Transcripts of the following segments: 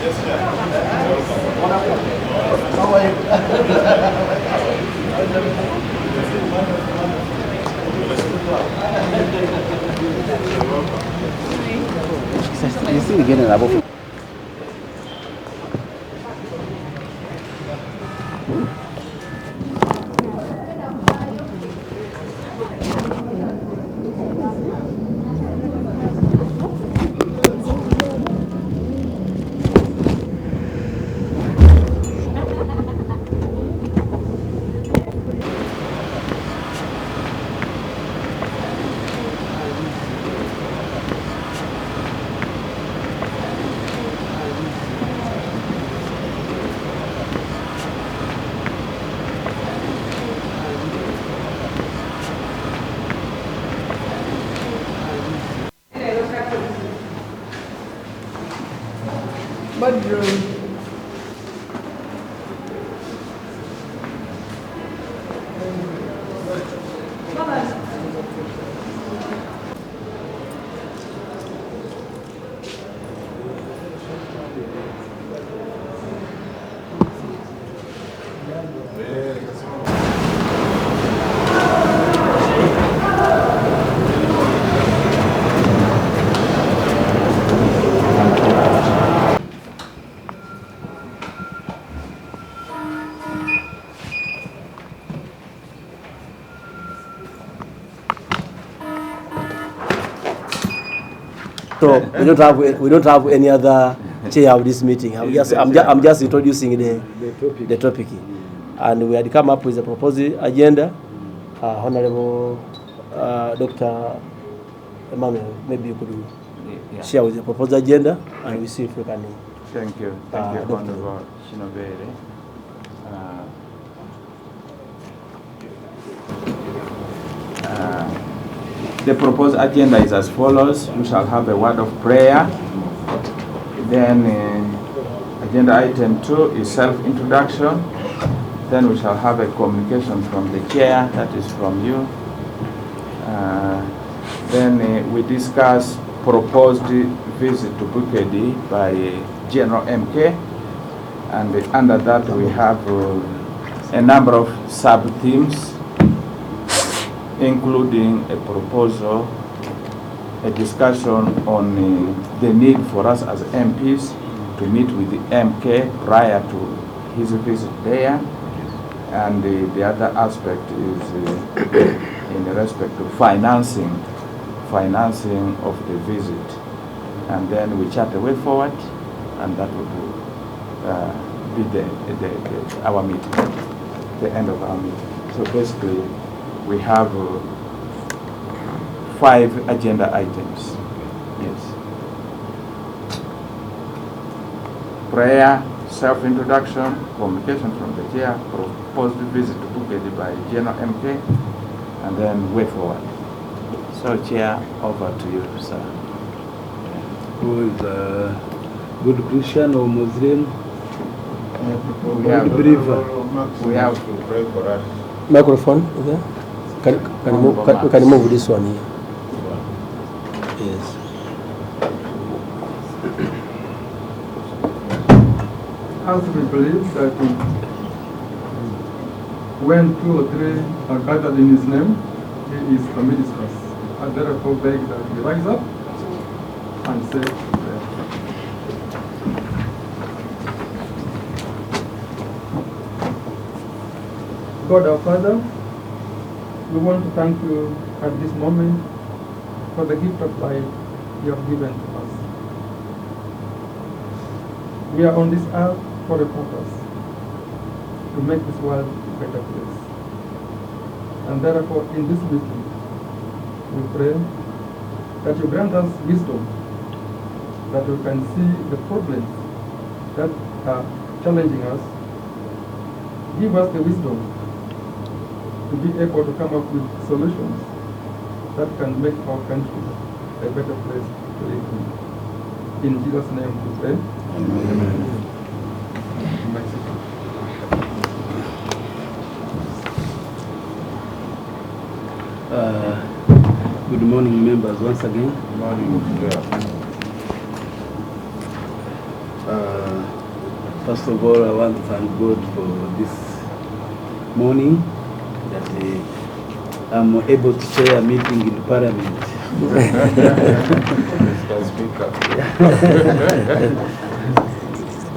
You see, we get an above. So we don't have any other chair of this meeting. I'm just introducing the topic, and we had come up with a proposed agenda. Honorable Dr. Emmanuel, maybe you could share with the proposed agenda, and we see if we can. Thank you, Honorable Shinobere. The proposed agenda is as follows. We shall have a word of prayer. Then agenda item 2 is self-introduction. Then we shall have a communication from the chair, that is from you. Then we discuss proposed visit to Bukedi by General MK. And under that we have a number of sub-themes, including a proposal, a discussion on the need for us as MPs to meet with the MK prior to his visit there. And the other aspect is in respect to financing of the visit. And then we chart a way forward, and that will be our meeting, the end of our meeting. So basically, we have 5 agenda items. Yes. Prayer, self-introduction, communication from the chair, proposed visit to Bukedi by General MK, and then way forward. So, Chair, over to you, sir. Who is a good Christian or Muslim? We have believer. We have to pray for us. Microphone, okay? Can you move this one here? Yes. As we believe that when 2 or 3 are gathered in His name, He is amidst us. I therefore beg that we rise up and say prayer. God our Father, we want to thank you at this moment for the gift of life you have given to us. We are on this earth for a purpose, to make this world a better place. And therefore, in this meeting, we pray that you grant us wisdom, that we can see the problems that are challenging us. Give us the wisdom to be able to come up with solutions that can make our country a better place to live in. In Jesus' name we pray. Amen. Mexico. Good morning, members, once again. Good morning. First of all, I want to thank God for this morning that I'm able to chair a meeting in Parliament. Mr. Speaker.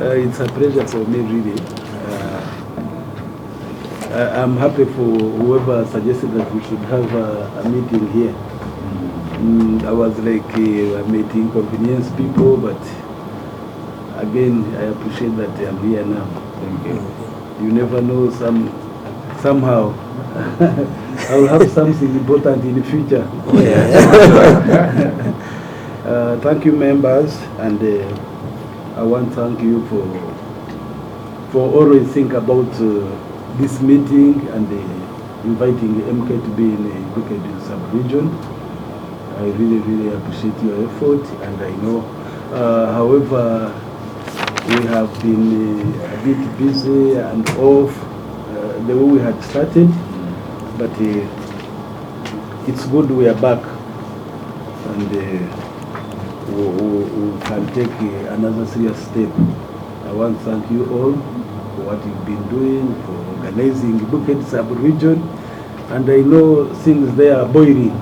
It's a pleasure for me, really. I'm happy for whoever suggested that we should have a meeting here. I was like, I might inconvenience people, but again, I appreciate that I'm here now. Thank you. You never know, somehow I'll have something important in the future. Thank you, members, and I want to thank you for always think about this meeting and inviting MK to be in the Bukit sub-region. I really, really appreciate your effort, and I know, however, we have been a bit busy and off the way we had started, but it's good we are back, and we can take another serious step. I want to thank you all for what you've been doing, for organizing Bukit sub-region, and I know things there are boiling.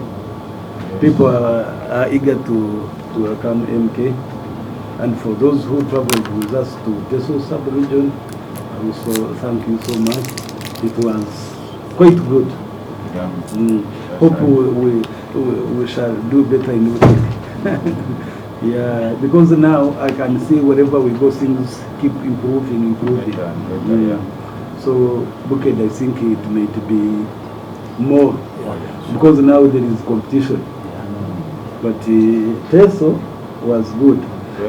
People are eager to welcome MK. And for those who traveled with us to Teso sub-region, I also thank you so much. It was quite good. Yeah. Hope we shall do better in Bukit. Yeah, because now I can see wherever we go, things keep improving. Yeah. So Bukit, I think it might be more, because now there is competition. But Teso was good.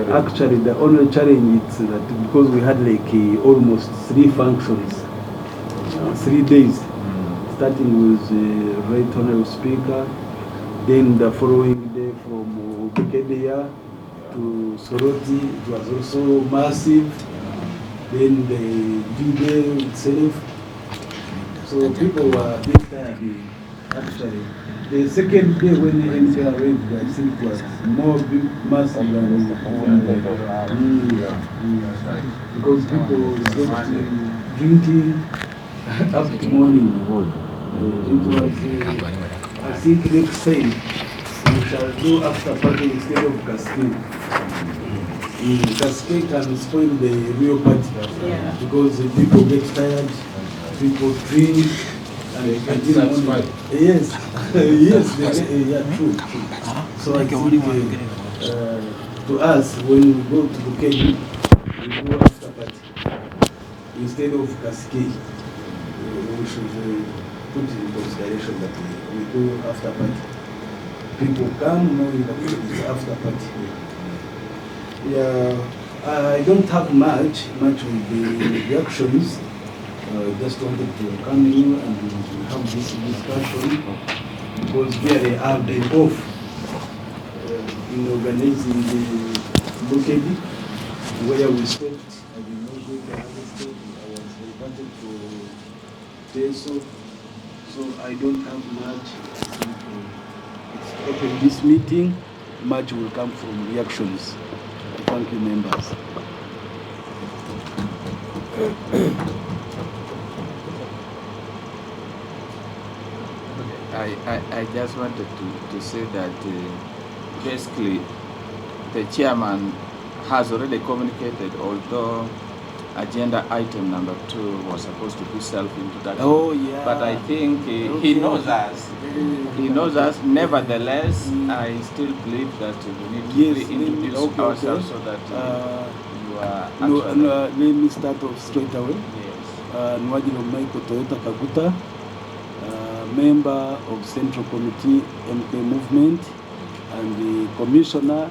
Actually, the only challenge is that because we had like almost 3 functions, 3 days, starting with the Right Honorable Speaker, then the following day from Bukedia to Soroti, it was also massive, then the D-Day itself. So people were a bit tired, actually. The second day when the MK arrived, I think was more massive than because people got drinking up to morning. It was, I think next time we shall do after party instead of cascade. Cascade can spoil the real party because the people get tired, people drink. Yes, yes, true. So I think to us, when we go to Bukit, we go after party instead of cascade. We should put in consideration that we go after party. People come knowing that it's after party. Yeah, I don't have much with the reactions. Just wanted to come in and have this discussion because really I've been off in organizing the Bukit where we stopped. I did not go to another state. I was invited to Teso, so I don't have much. It's open this meeting. Much will come from reactions. Thank you, members. I just wanted to say that basically the chairman has already communicated, although agenda item number 2 was supposed to be self-introduction. Oh, yeah. But I think he knows us. He knows us. Nevertheless, I still believe that we need to reintroduce ourselves so that you are actually... let me start off straight away. Yes. Nwajiro Michael Toyota Kaguta, member of Central Committee MK Movement and the Commissioner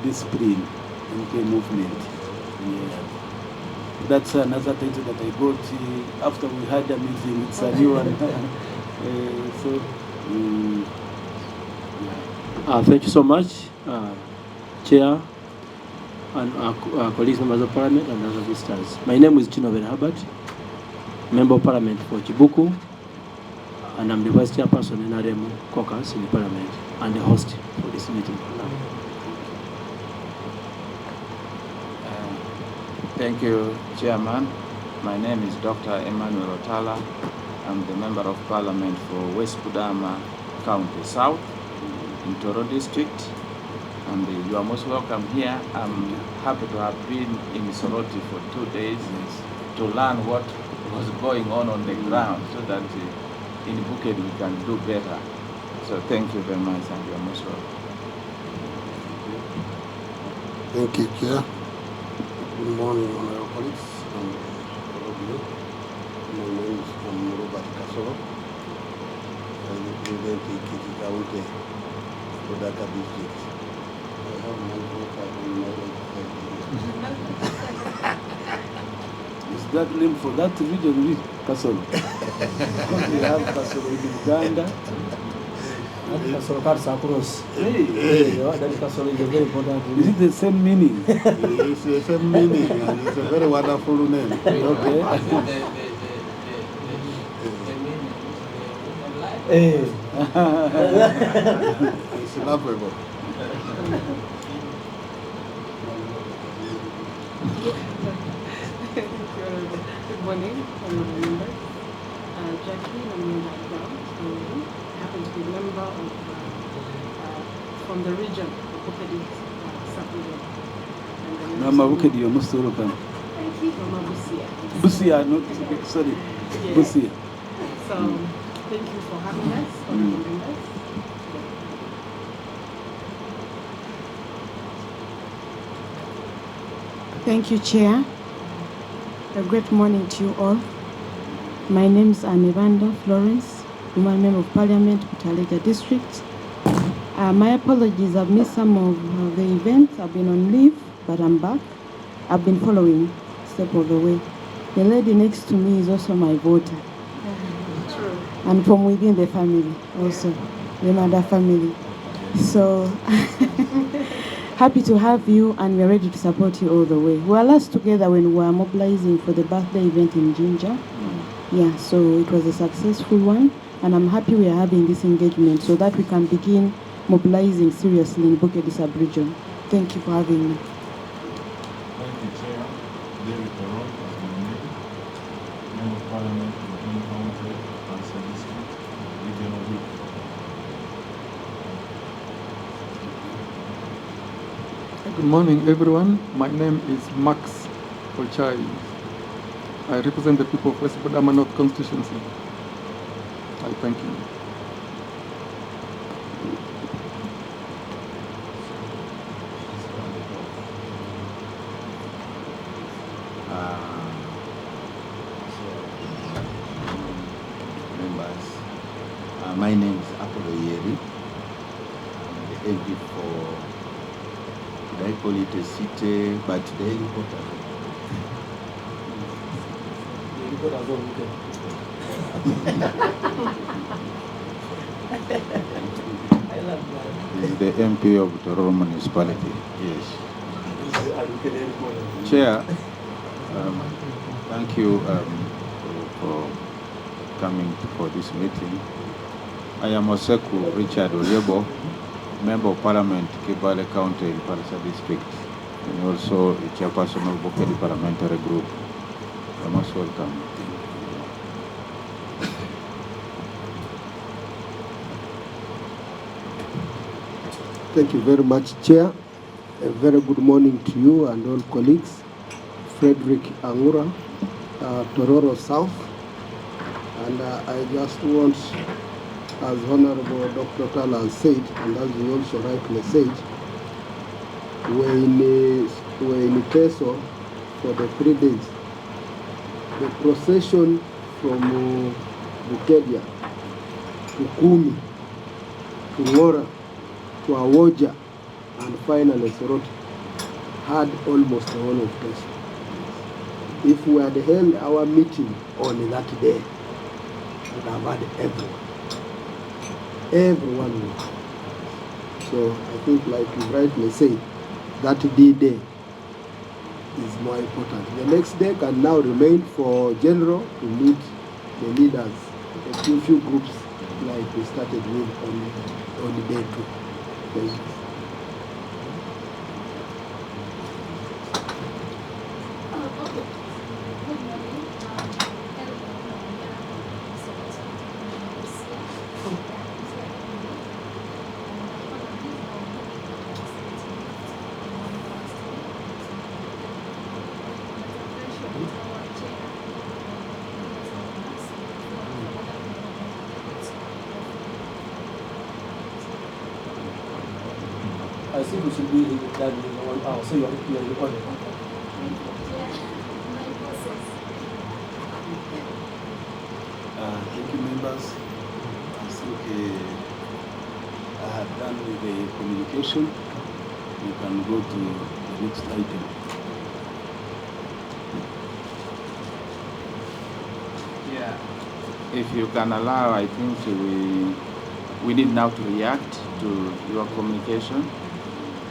Discipline MK Movement. Yeah. That's another title that I got after we had a meeting. It's a new one. Thank you so much, Chair and colleagues, members of Parliament and other visitors. My name is Chino Herbert, Member of Parliament for Chibuku, and I'm the Vice Chairperson in NRM Caucus in the Parliament and the host for this meeting. Thank you, Chairman. My name is Dr. Emmanuel Otala. I'm the Member of Parliament for West Budama County South in Toro District. And you are most welcome here. I'm happy to have been in Soroti for 2 days to learn what was going on the ground so that in Bukit we can do better. So thank you very much and you are most welcome. Thank you, Chair. Good morning, honorable colleagues, and all of you. My name is Robert Kasoro. I represent the Kiti County, Kodaka district. I have my voter in my Is that name for that region, Kasoro? Because we have Kasoro in Uganda. Kasoro cuts across. Hey. That Kasoro is a very important. Is it the same meaning? It's the same meaning, and it's a very wonderful name. Okay. It's laughable. Good morning, honorable members. Jackie, I'm in background. I happen to be a member of from the region of Bukedi sub-region. Mama Bukedi, you're most welcome. Thank you, Mama Busia. Busia, not sorry. Yeah. Busia. So, thank you for having us, honorable members. Thank you, Chair. A great morning to you all. My name is Anivanda Florence, Woman Member of Parliament, Butaleja District. My apologies, I've missed some of the events. I've been on leave, but I'm back. I've been following step of the way. The lady next to me is also my voter. True. And from within the family also, the mother family. So happy to have you, and we're ready to support you all the way. We were last together when we were mobilizing for the birthday event in Jinja. Yeah, so it was a successful one, and I'm happy we are having this engagement so that we can begin mobilizing seriously in Bukedi sub-region. Thank you for having me. Thank you, Chair. David Toron, as nominated, Member of Parliament for Green County, Council District, Regional Week. Good morning, everyone. My name is Max Ochai. I represent the people of West Budama North constituency. I thank you. Members, my name is Apollo Yeri. I'm the MP for, could I call it a city, but the helicopter. This is the MP of Tororo municipality. Yes. Chair, thank you for coming for this meeting. I am Oseku Richard Oliebo, Member of Parliament, Kibale County in Parisa District, and also the Chairperson of Bukedi Parliamentary Group. You are most welcome. Thank you very much, Chair. A very good morning to you and all colleagues. Frederick Angura, Tororo South. And I just want, as Honorable Dr. Tala has said, and as you also rightly said, we're in Teso for the 3 days. The procession from Bukedia to Kumi, to Ngora, to Awoja, and finally Soroti had almost the whole of Teso. If we had held our meeting on that day, we would have had everyone. Everyone would. So I think, like you rightly said, that D-Day is more important. The next day can now remain for General to meet the leaders, a few groups like we started with on day 2. Thank you. think we should be done in 1 hour. So you are the order. Thank you, members. I think I have done with the communication. We can go to the next item. Yeah. If you can allow, I think we need now to react to your communication.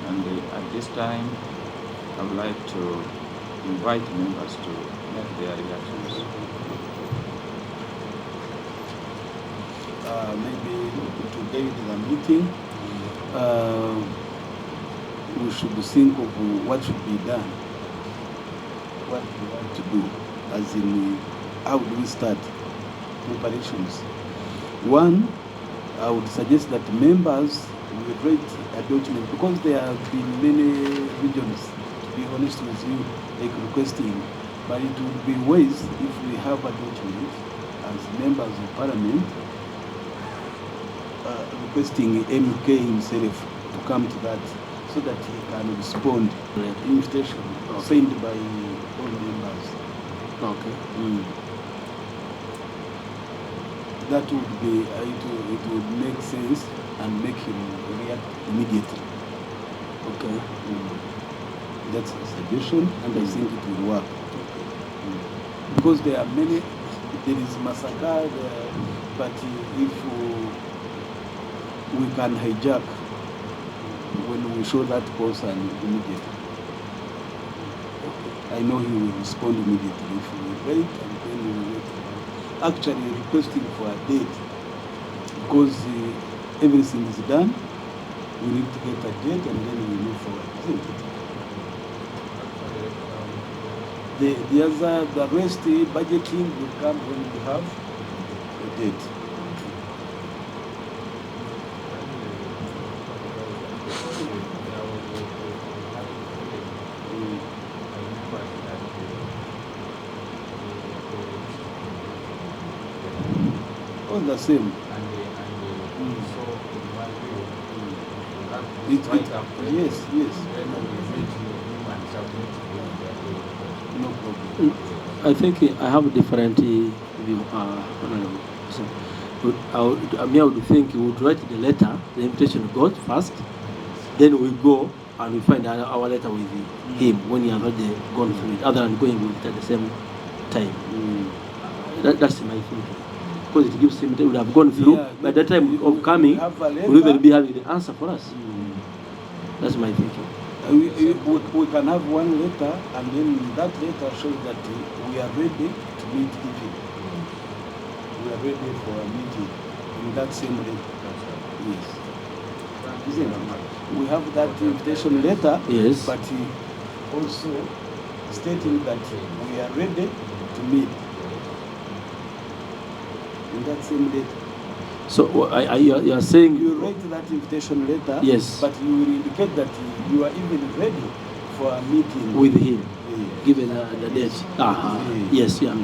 And at this time, I would like to invite members to make their reactions. Maybe today in the meeting, we should think of what should be done, what we want to do, as in how do we start operations. One, I would suggest that members will write a document, because there have been many regions, to be honest with you, like requesting, but it would be wise if we have a document as members of parliament requesting MK himself to come to that, so that he can respond to the invitation sent by all members. Okay. That would be, it would make sense and make him react immediately. Okay. That's a suggestion, and I think it will work. Because there are many, there is massacre, but if we can hijack when we show that person immediately, I know he will respond immediately. If we wait and then we will wait. Actually requesting for a date, because everything is done, we need to get a date and then we move forward, isn't it? The rest budgeting will come when we have a date. All the same. Yes. No problem. I think I have a different view, Honorable. So, I would think we would write the letter, the invitation goes first, then we go and we find our letter with him when he has already gone through it, other than going with it at the same time. That's my thinking. Because it gives him, they would have gone through. By the time of coming, we'll even be having the answer for us. That's my thinking. We can have one letter, and then that letter shows that we are ready to meet even. We are ready for a meeting in that same letter. Yes. We have that invitation letter, yes, but also stating that we are ready to meet in that same letter. So you are saying you write that invitation letter, yes, but you will indicate that you are even ready for a meeting with him, given the date. Yes, yeah.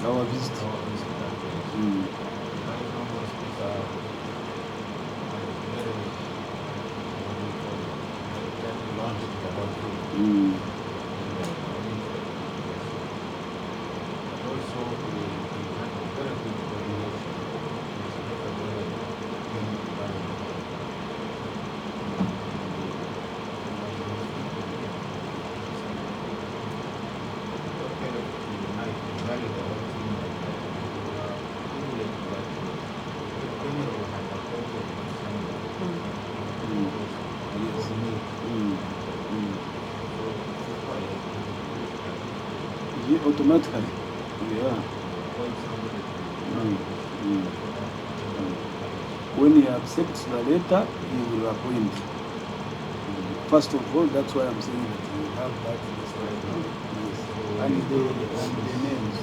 Our visit. Automatically, yeah. When he accepts the letter, he will appoint. First of all, that's why I'm saying that you have that list right now. Yes. And the names.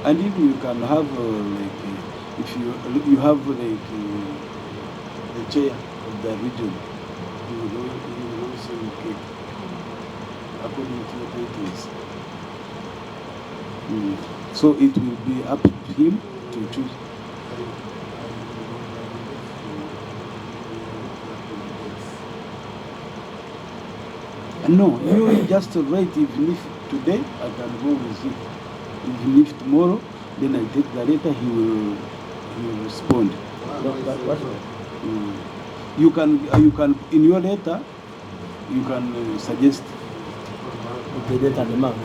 And if you can have if you have the chair of the region, you will also indicate according to your titles. So it will be up to him to choose. No, you just write. Even if today I can go with it, even if tomorrow, then I take the letter, he will respond. You can in your letter, you can suggest the date and the month.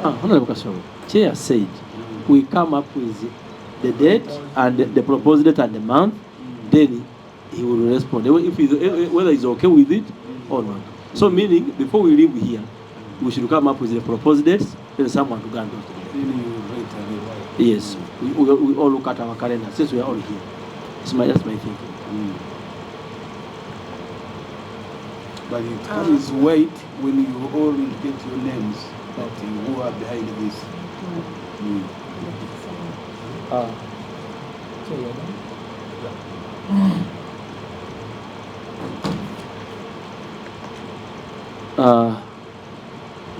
Honorable Kasoro, Chair said we come up with the date and the proposed date and the month, then he will respond if whether he's okay with it or not. So meaning, before we leave here, we should come up with the proposed dates, then someone to go and do it. Yes, we all look at our calendar since we are all here. That's my thinking. But it carries weight when you all get your names that who are behind this.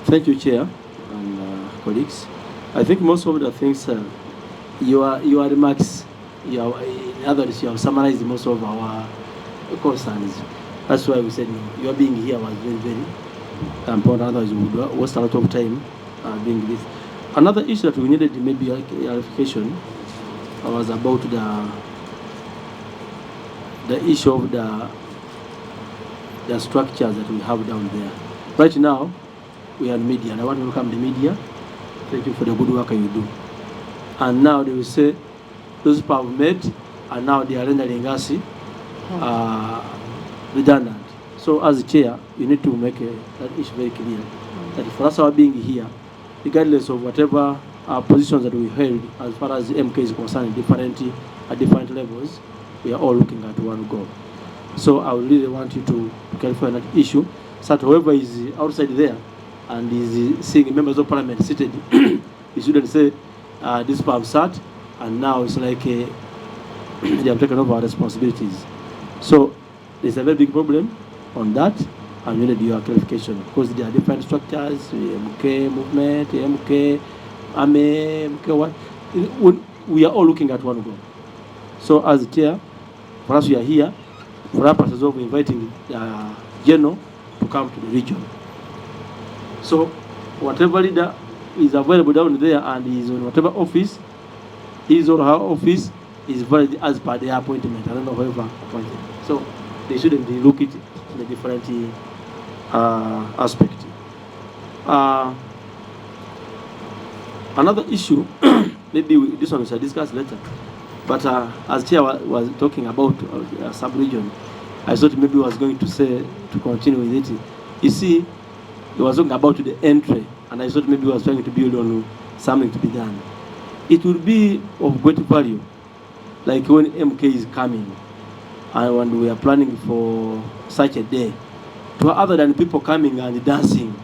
Thank you, Chair and colleagues. I think most of the things, your remarks, in other words, you have summarized most of our concerns. That's why we said your being here was very, very important. Otherwise, we would waste a lot of time doing this. Another issue that we needed maybe clarification was about the issue of the structures that we have down there. Right now, we are media, and I want to welcome the media. Thank you for the good work you do. And now they will say those people have met, and now they are rendering us redundant. So as a chair, you need to make that issue very clear. That for us, our being here, regardless of whatever positions that we held, as far as the MK is concerned, at different levels, we are all looking at one goal. So I would really want you to clarify that issue, so that whoever is outside there and is seeing members of parliament seated, he shouldn't say this people have sat, and now it's like they have taken over our responsibilities. So there's a very big problem on that, and we need your clarification, because there are different structures, MK movement, MK army, MK what. We are all looking at one goal. So as a chair, for us, we are here for our purposes of inviting General to come to the region. So whatever leader is available down there and is on whatever office, his or her office is valid as per their appointment. I don't know whoever appointed. So they shouldn't look it in a different aspect. Another issue, maybe this one we shall discuss later, but as Chair was talking about sub-region, I thought maybe he was going to say, to continue with it. You see, he was talking about the entry, and I thought maybe he was trying to build on something to be done. It would be of great value, like when MK is coming, and when we are planning for such a day, to other than people coming and dancing,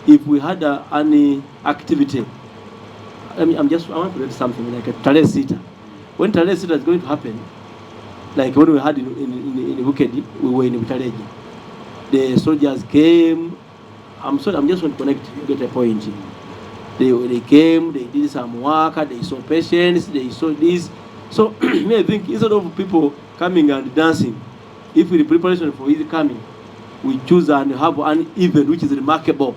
if we had any activity, I want to read something like a Tale Sita. When Tale Sita is going to happen, like when we had in Bukedi, we were in Butaleji. The soldiers came. I'm sorry, I'm just going to connect, you get a point. They came, they did some work, they saw patients, they saw this. So I think instead of people coming and dancing, if the preparation for his coming, we choose and have an event which is remarkable.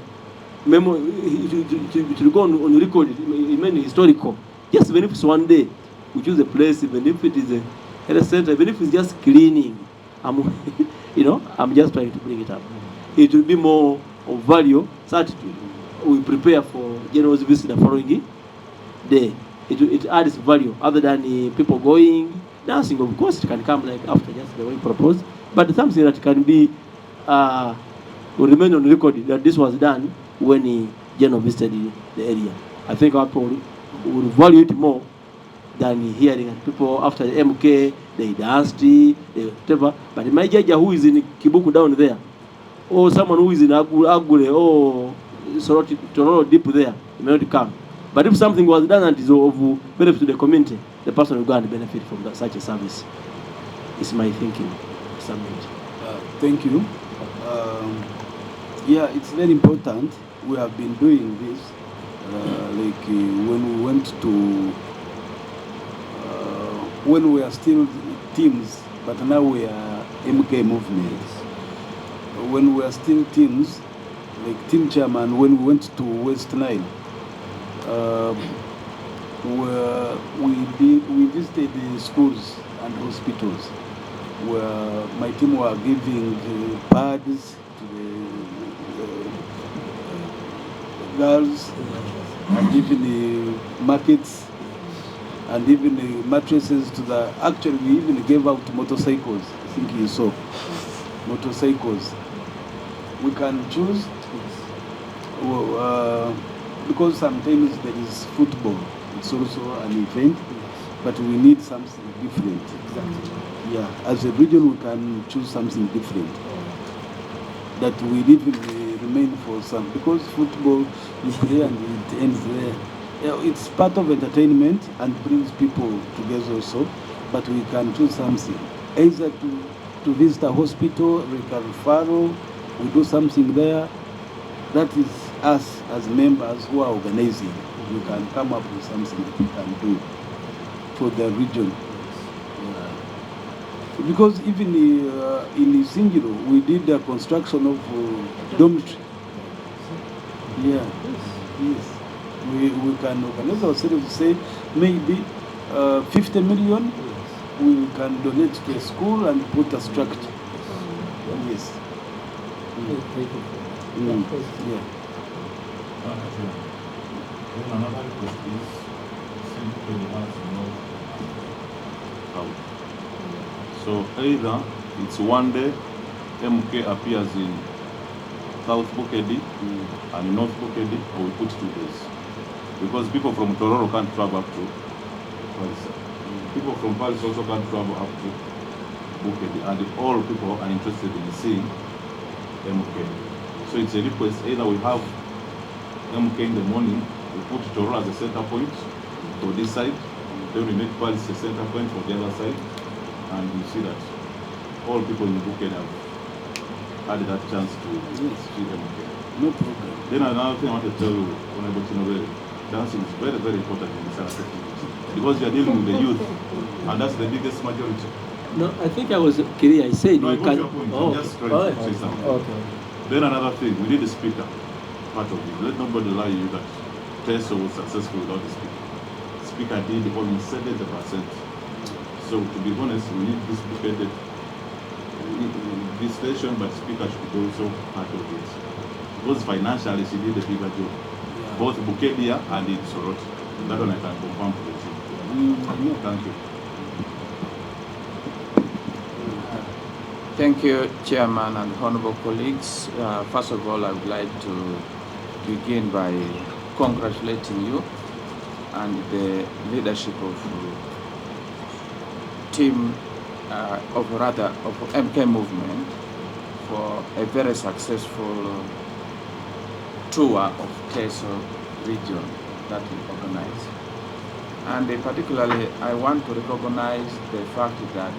Remember, it will go on record, it may be historical. Just even if it's one day, we choose a place, even if it is a health center, even if it's just cleaning. I'm just trying to bring it up. It will be more of value, so that we prepare for General's visit the following day. It adds value other than people going, dancing. Of course, it can come like after just the way proposed, but something that can be will remain on record that this was done when he General visited the area. I think our people will value it more than hearing people after the MK, they danced, they whatever. But my judge who is in Kibuku down there, or someone who is in Agule, or Tororo deep there, may not come. But if something was done and is of benefit to the community, the person will go and benefit from that, such a service. It's my thinking. Thank you. Yeah, it's very important. We have been doing this, when we went to, when we are still teams, but now we are MK movements. When we are still teams, like team chairman, when we went to West Nile, we visited the schools and hospitals where my team were giving pads to the girls, and even the markets, and even the mattresses to the, actually we even gave out motorcycles. I think you saw motorcycles. We can choose, because sometimes there is football, it's also an event, but we need something different. Exactly. Yeah, as a region we can choose something different, that we need to remain for some, because football you play and it ends there. It's part of entertainment and brings people together also, but we can choose something, either to visit a hospital, like a referral, we do something there. That is us as members who are organizing. We can come up with something that we can do for the region. Because even in Singiro, we did the construction of dormitory. Yeah, yes. We can organize ourselves to say maybe 50 million we can donate to a school and put a structure. Yes. Yeah. Then another request is simply we have to know how. So either it's one day MK appears in South Bukedi and North Bukedi, or we put 2 days. Because people from Tororo can't travel up to Paris. People from Paris also can't travel up to Bukedi, and all people are interested in seeing MK. So it's a request, either we have MK in the morning, we put Tororo as a center point for this side, then we make Paris a center point for the other side, and you see that all people in Bukedi have had that chance to see MK. No problem. Then another thing I want to tell you, Honorable Chinobere, dancing is very, very important in this aspect, because you are dealing with the youth, and that's the biggest majority. No, I think I was Kiri. I said No, you I got can. your point. Oh, I'm just trying to say something. Okay. Then another thing, we need a speaker, part of it. Let nobody lie you that Teso was successful without the speaker. Speaker did only 70%. So to be honest, we need this duplicated this station, but speaker should be also part of it. Because financially she did a bigger job. Both Bukedia and in Soroti. That one I can confirm for the team. Thank you. Thank you, Chairman and honorable colleagues. First of all, I would like to begin by congratulating you and the leadership of team of MK movement for a very successful tour of Teso region that we organized. And particularly, I want to recognize the fact that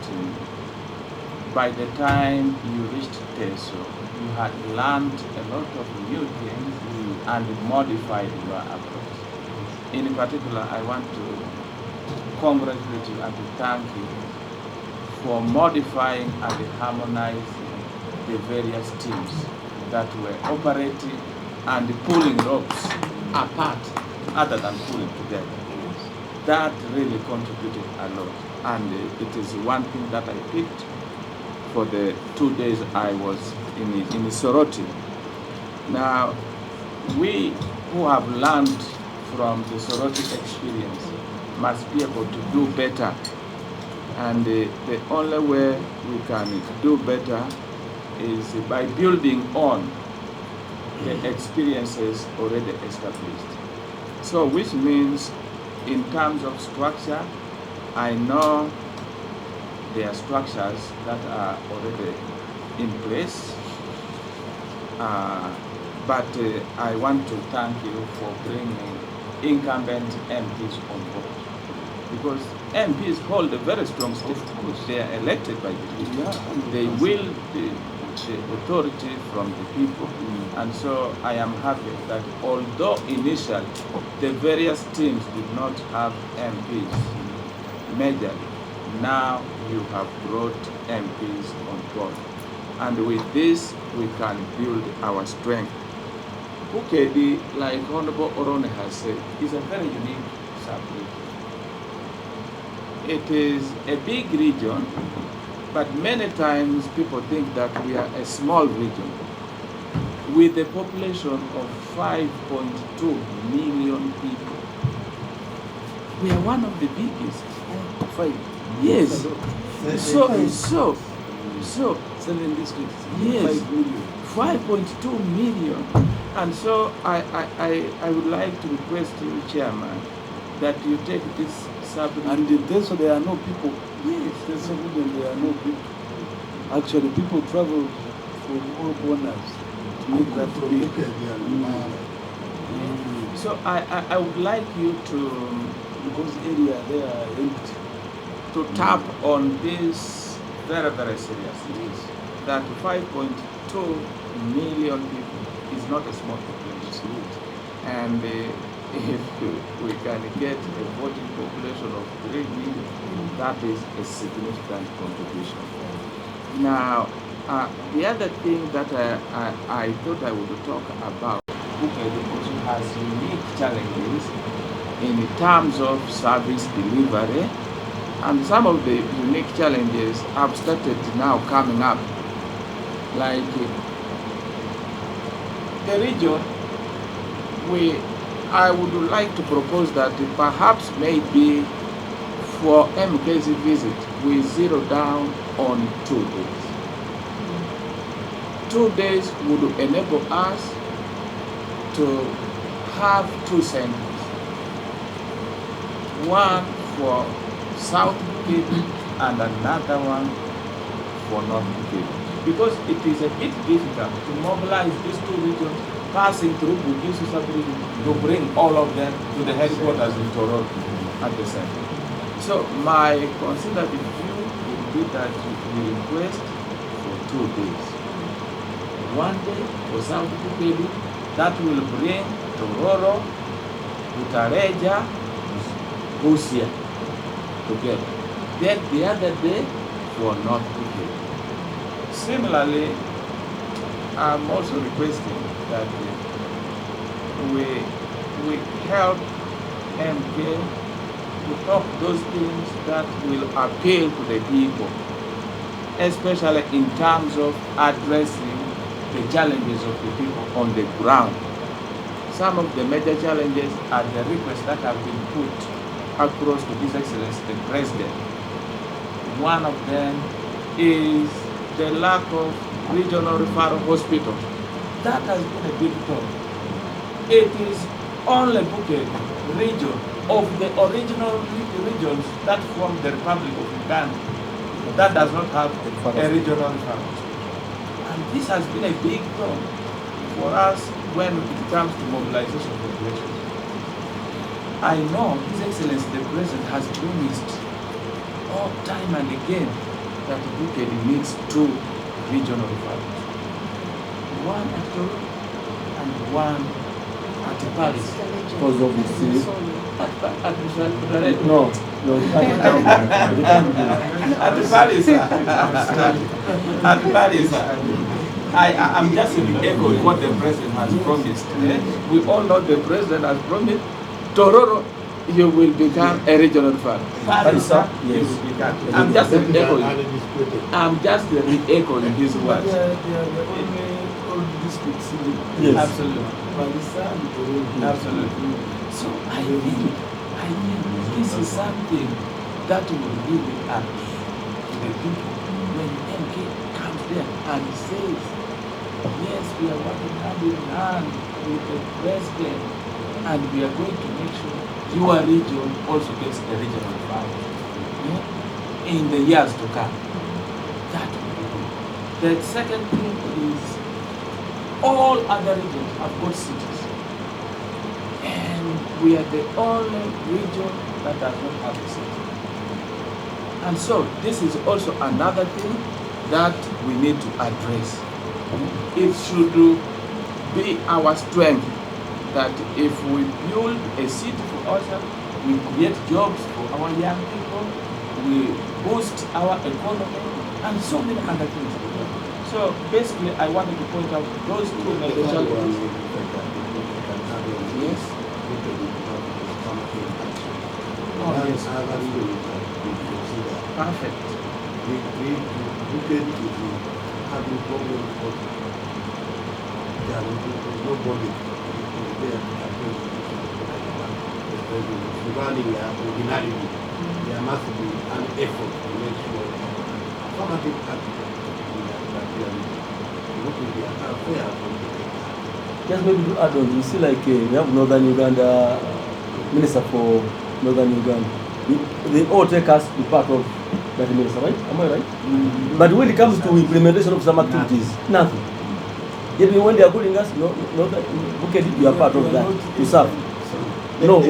by the time you reached Teso, you had learned a lot of new things and modified your approach. In particular, I want to congratulate you and to thank you for modifying and harmonizing the various teams that were operating and pulling ropes apart other than pulling together. That really contributed a lot, and it is one thing that I picked for the 2 days I was in Soroti. Now, we who have learned from the Soroti experience must be able to do better, and the only way we can do better is by building on the experiences already established. So which means in terms of structure, I know there are structures that are already in place. But I want to thank you for bringing incumbent MPs on board. Because MPs hold a very strong statement. They are elected by the people. They will the authority from the people. And so I am happy that although initially the various teams did not have MPs majorly, now you have brought MPs on board. And with this, we can build our strength. Bukedi, like Honorable Orone has said, is a very unique sub-region. It is a big region, but many times people think that we are a small region with a population of 5.2 million people. We are one of the biggest. 5. Yes. So 7 districts. yes, 5 million. 5.2 million. And so I would like to request you, Chairman, that you take this sub-region. And in Teso there are no people. Yes. Teso region there are no people. Actually, people travel from all corners to make that big. So I would like you to, Because area they are empty. to tap on this very, very seriously. That 5.2 million people is not a small population. And if we can get a voting population of 3 million, that is a significant contribution. Now, the other thing that I thought I would talk about, Bukedi also has unique challenges in terms of service delivery, and some of the unique challenges have started now coming up, like the region. I would like to propose that perhaps maybe for MK's visit, we zero down on 2 days. 2 days would enable us to have 2 centers. One for South Bukedi and another one for North Bukedi. Because it is a bit difficult to mobilize these 2 regions passing through Bugisu sub-region to bring all of them to the headquarters in Toronto at the center. So my considered view would be that we request for 2 days. 1 day for South Bukedi, that will bring Tororo, Utareja, Busia together. Then the other day for North Bukedi. Similarly, I'm also requesting that we help MK to talk those things that will appeal to the people, especially in terms of addressing the challenges of the people on the ground. Some of the major challenges are the requests that have been put across to His Excellency the President. One of them is the lack of regional referral hospitals. That has been a big problem. It is only Bukedi region of the original regions that form the Republic of Uganda that does not have a regional referral hospital. And this has been a big problem for us when it comes to mobilization of populations. I know His Excellency the President has promised all time and again that Bukedi needs 2 regional referrals. One at Toronto and one at Paris. Because of the city. At No, you can't do At Paris. At Paris. I'm just echoing what the president has promised. We all know the president has promised Tororo, you will become a regional referral. Paris, yes. You will become. I'm just echoing. I'm just echoing his words. They are the only old districts. Yes. Absolutely. Absolutely. So I think this is something that will really appeal to the people when MK comes there and says Yes, we are working hand in hand with the president, and we are going to make sure your region also gets the regional fund in the years to come. That will be good. The second thing is all other regions have got cities, and we are the only region that does not have a city. And so this is also another thing that we need to address. It should be our strength that if we build a city for ourselves, we create jobs for our young people, we boost our economy, and so many other things. So basically, I wanted to point out those two major challenges. Yes. Oh, yes. Perfect. We look into having problems, but there is nobody there regarding ordinarily. There must be an effort to make sure affirmative action that we are looking at affairs from the Just maybe to add on, you see like we have Northern Uganda, Minister for Northern Uganda. They all take us to be part of that minister, right? Am I right? But when it comes to implementation of some activities, nothing. Yet when they are calling us, no, okay, you are part of that to serve. No,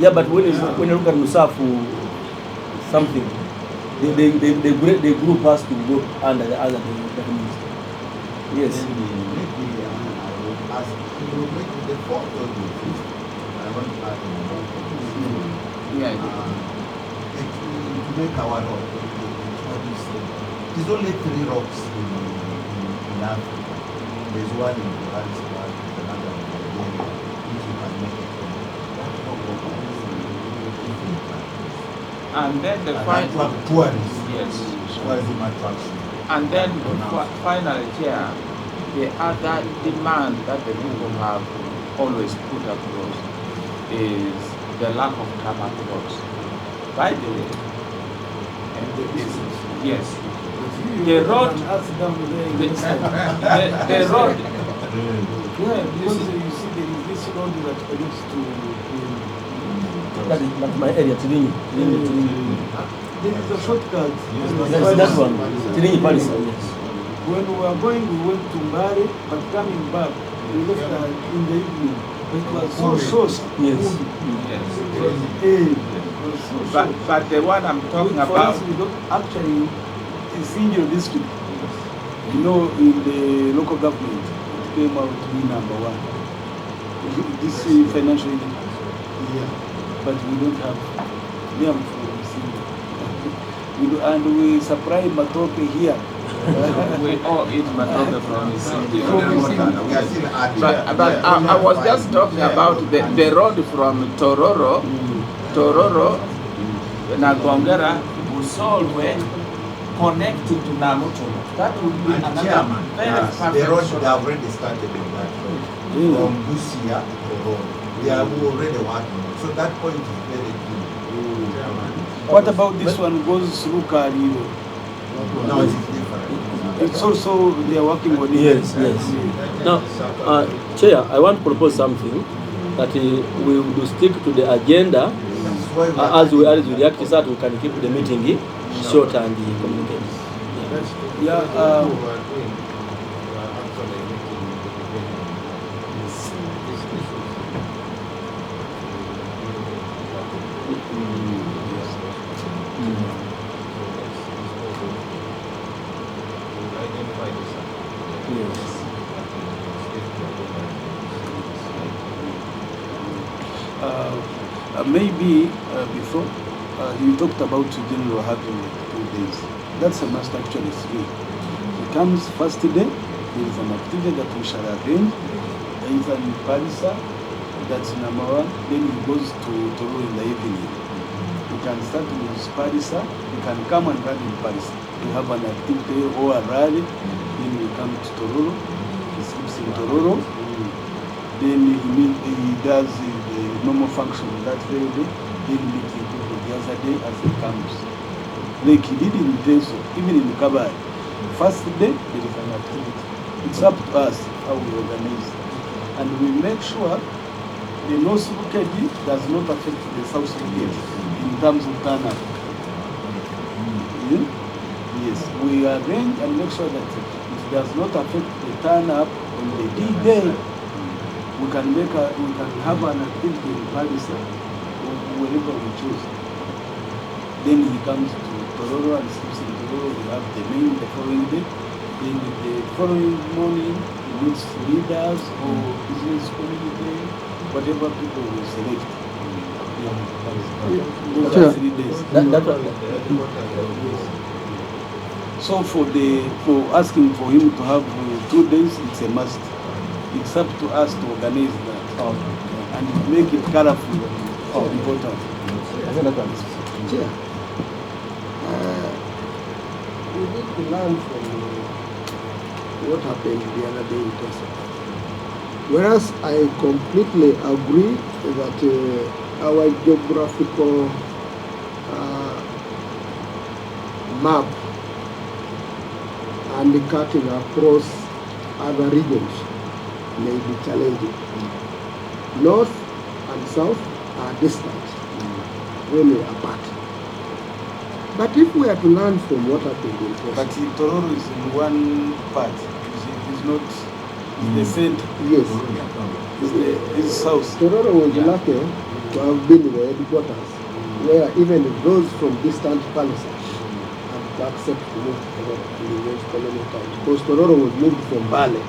yeah, but when you look at Nusafu, something, they group us to go under the other minister. Yes. the fourth of the fifth, I want to add to make our rock. There's only 3 rocks in Africa. There's one in Johannesburg, another in Nigeria, which you can make it from. And then the final tourists. Yes. Tourism attraction. And then finally, Chair, the other demand that the people have always put across is the lack of tarmac roads. By the way, yes, the road, the road. Because you see there is this road that connects to That is my area, Tirinyi. there is a shortcut. Yes, that one. Tirinyi Paris, yes. When we were going, we went to Mbari, but coming back, we left in the evening. It was so short. Yes. But the one I'm talking For about, us, we don't actually, in Sinjo district, you know, in the local government, it came out to be number 1. This financial year, but we don't have. Me, I'm from Sinjo. And we supply matoke here. we all eat matoke from the city. We are still adding. But I was just talking about the road from Tororo, Nagongera, Busolwe, connecting to Namutu. That would be another very perfect the road, solution. they have already started on that road. From Busia to Road. We are already working. So that point is very key. What about this one goes through Kariro? No, it's different. It's also, they are working on it. Yes, yes. Now, Chair, I want to propose something that we will stick to the agenda as we react to that. We can keep the meeting short and communicate. Yeah. Maybe before you talked about general having 2 days. That's a must actually 3. It comes first day, there is an activity that we shall arrange. There is an Parisa, that's number 1. Then it goes to Toro in the evening. You can start with Parisa, you can come and run in Paris. You have an activity or a rally, then you come to Tororo, he sleeps in Tororo, then he does the normal function that very day, then meeting people the other day as he comes. Like he did in Teso, even in Kabay. First day, there is an activity. It's up to us how we organize. And we make sure the North Bukedi does not affect the South Bukedi in terms of turnout. Yes, we arrange and make sure that it does not affect the turnout on the D-Day. We can have an activity in Paris wherever we choose. Then he comes to Tororo and sleeps in Tororo. We have the main the following day. Then the following morning, he meets leaders or business community, whatever people will select. Those are 3 days. So for asking for him to have 2 days, it's a must. It's up to us to organize that and make it colorful and important. Chair, we need to learn from what happened the other day in Tesla. Whereas I completely agree that our geographical map and the cutting across other regions may be challenging. North and south are distant, really apart. But if we are to learn from what happened in Tesla. But Tororo is in one part. It's not the center. Yes. It's south. Tororo was lucky to have been in the headquarters, where even those from distant palaces had accept to move to Tororo in the West colonial time. Because Tororo was moved from Bale.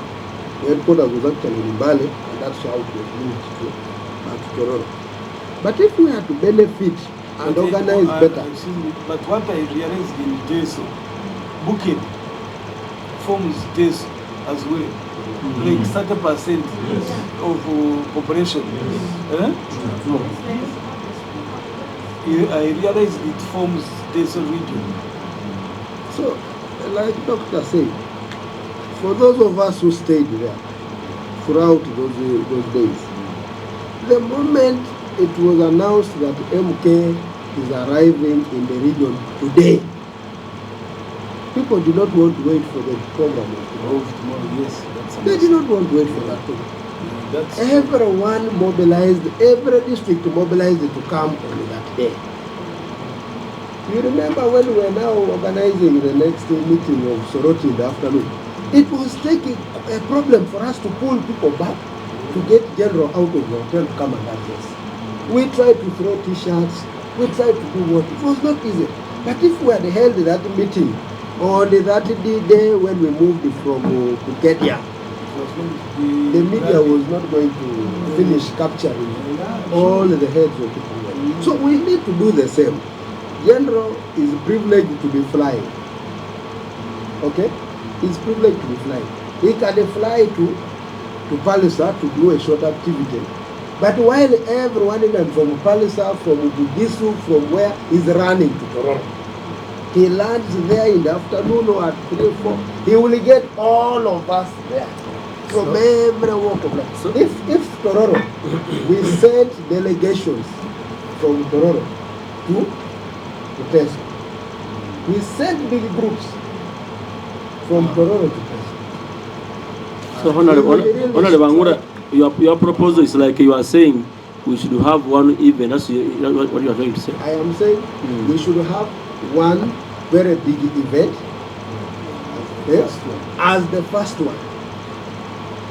The headquarters was actually in Bale, and that's how it was moved to Tororo. But if we had to benefit and organize better. Excuse me, but what I realized in Teso, Bukit forms Teso as well. Like 30% of population. I realized it forms Teso region. So, like Dr. said, for those of us who stayed there throughout those days, the moment it was announced that MK is arriving in the region today, people did not want to wait for the program of tomorrow. Yes, they did not want to wait for that program. Everyone mobilized, every district mobilized to come on that day. You remember when we were now organizing the next meeting of Soroti in the afternoon, it was taking a problem for us to pull people back to get General out of the hotel to come and address. We tried to throw t-shirts, we tried to do what, it was not easy. But if we had held that meeting on that day when we moved from Bukedia, the media was not going to finish capturing all the heads of people. So we need to do the same. General is privileged to be flying. Okay? He's privileged to be flying. He can fly to Palisa to do a short activity. But while everyone, even from Palisa, from Bugisu, from where, is running to Tororo, he lands there in the afternoon or at 3 or 4, he will get all of us there from every walk of life. So if Tororo, we sent delegations from Tororo to Teso, we sent big groups from Tororo to Teso. So, Honorable Angura, your proposal is like you are saying we should have one event. That's what you are trying to say. I am saying we should have one very big event as the first one.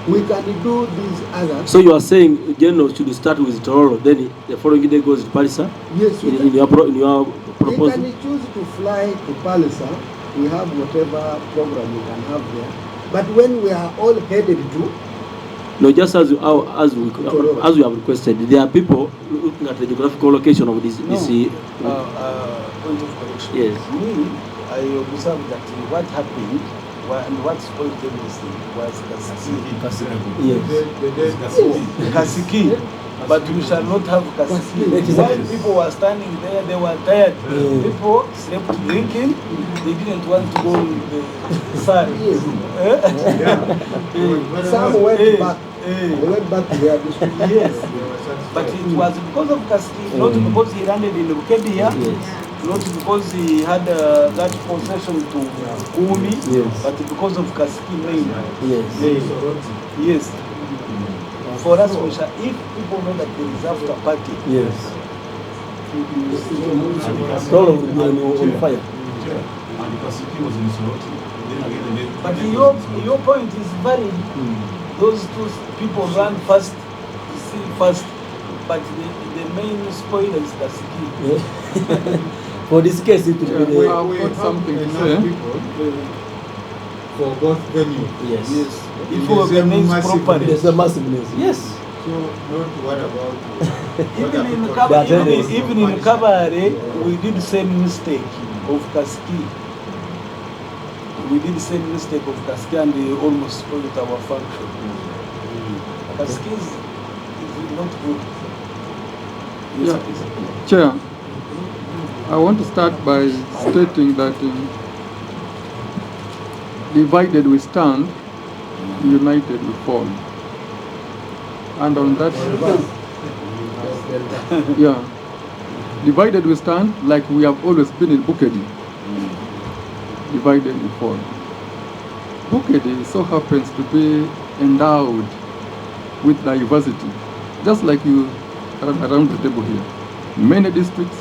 We can do these others. So you are saying General should start with Tororo, then the following day goes to Palisa? Yes. In your proposal? We can choose to fly to Palisa. We have whatever program we can have there. But when we are all headed to... No, just as we have requested, there are people looking at the geographical location of this. Point of correction. Yes. Me, I observed that what happened and what spoiled everything was Kasiki. Yes. Kasiki. But we shall not have Kasiki. While people were standing there, they were tired. People slept drinking. They didn't want to go in the sun. Some went back. They went back to their district. Yes. But it was because of Kasiki, not because he landed in Bukedia. not because he had that possession to Kumi, Yes. but because of Kasiki name. Yes. Yes. For us, we shall, if people know that there is after party, Yes. Toro will be on fire. And Kasiki was in Soroti. Then again, they but made your point is valid. Those two people run fast, see fast, but the main spoiler is Kasiki. Yeah. For this case, it will be I've got something to say. For both venues. Yes. Yes. If we organize properly. There's a massiveness. Yes. So not what about even in Kabare, we did the same mistake of Kasiki. We did the same mistake of Kasiki and they almost spoiled our function. Kasiki is not good. Yes, Chair, I want to start by stating that divided we stand, united we fall. And on that, yeah, divided we stand like we have always been in Bukedi. Divided we fall. Bukedi so happens to be endowed with diversity, just like you around the table here. Many districts,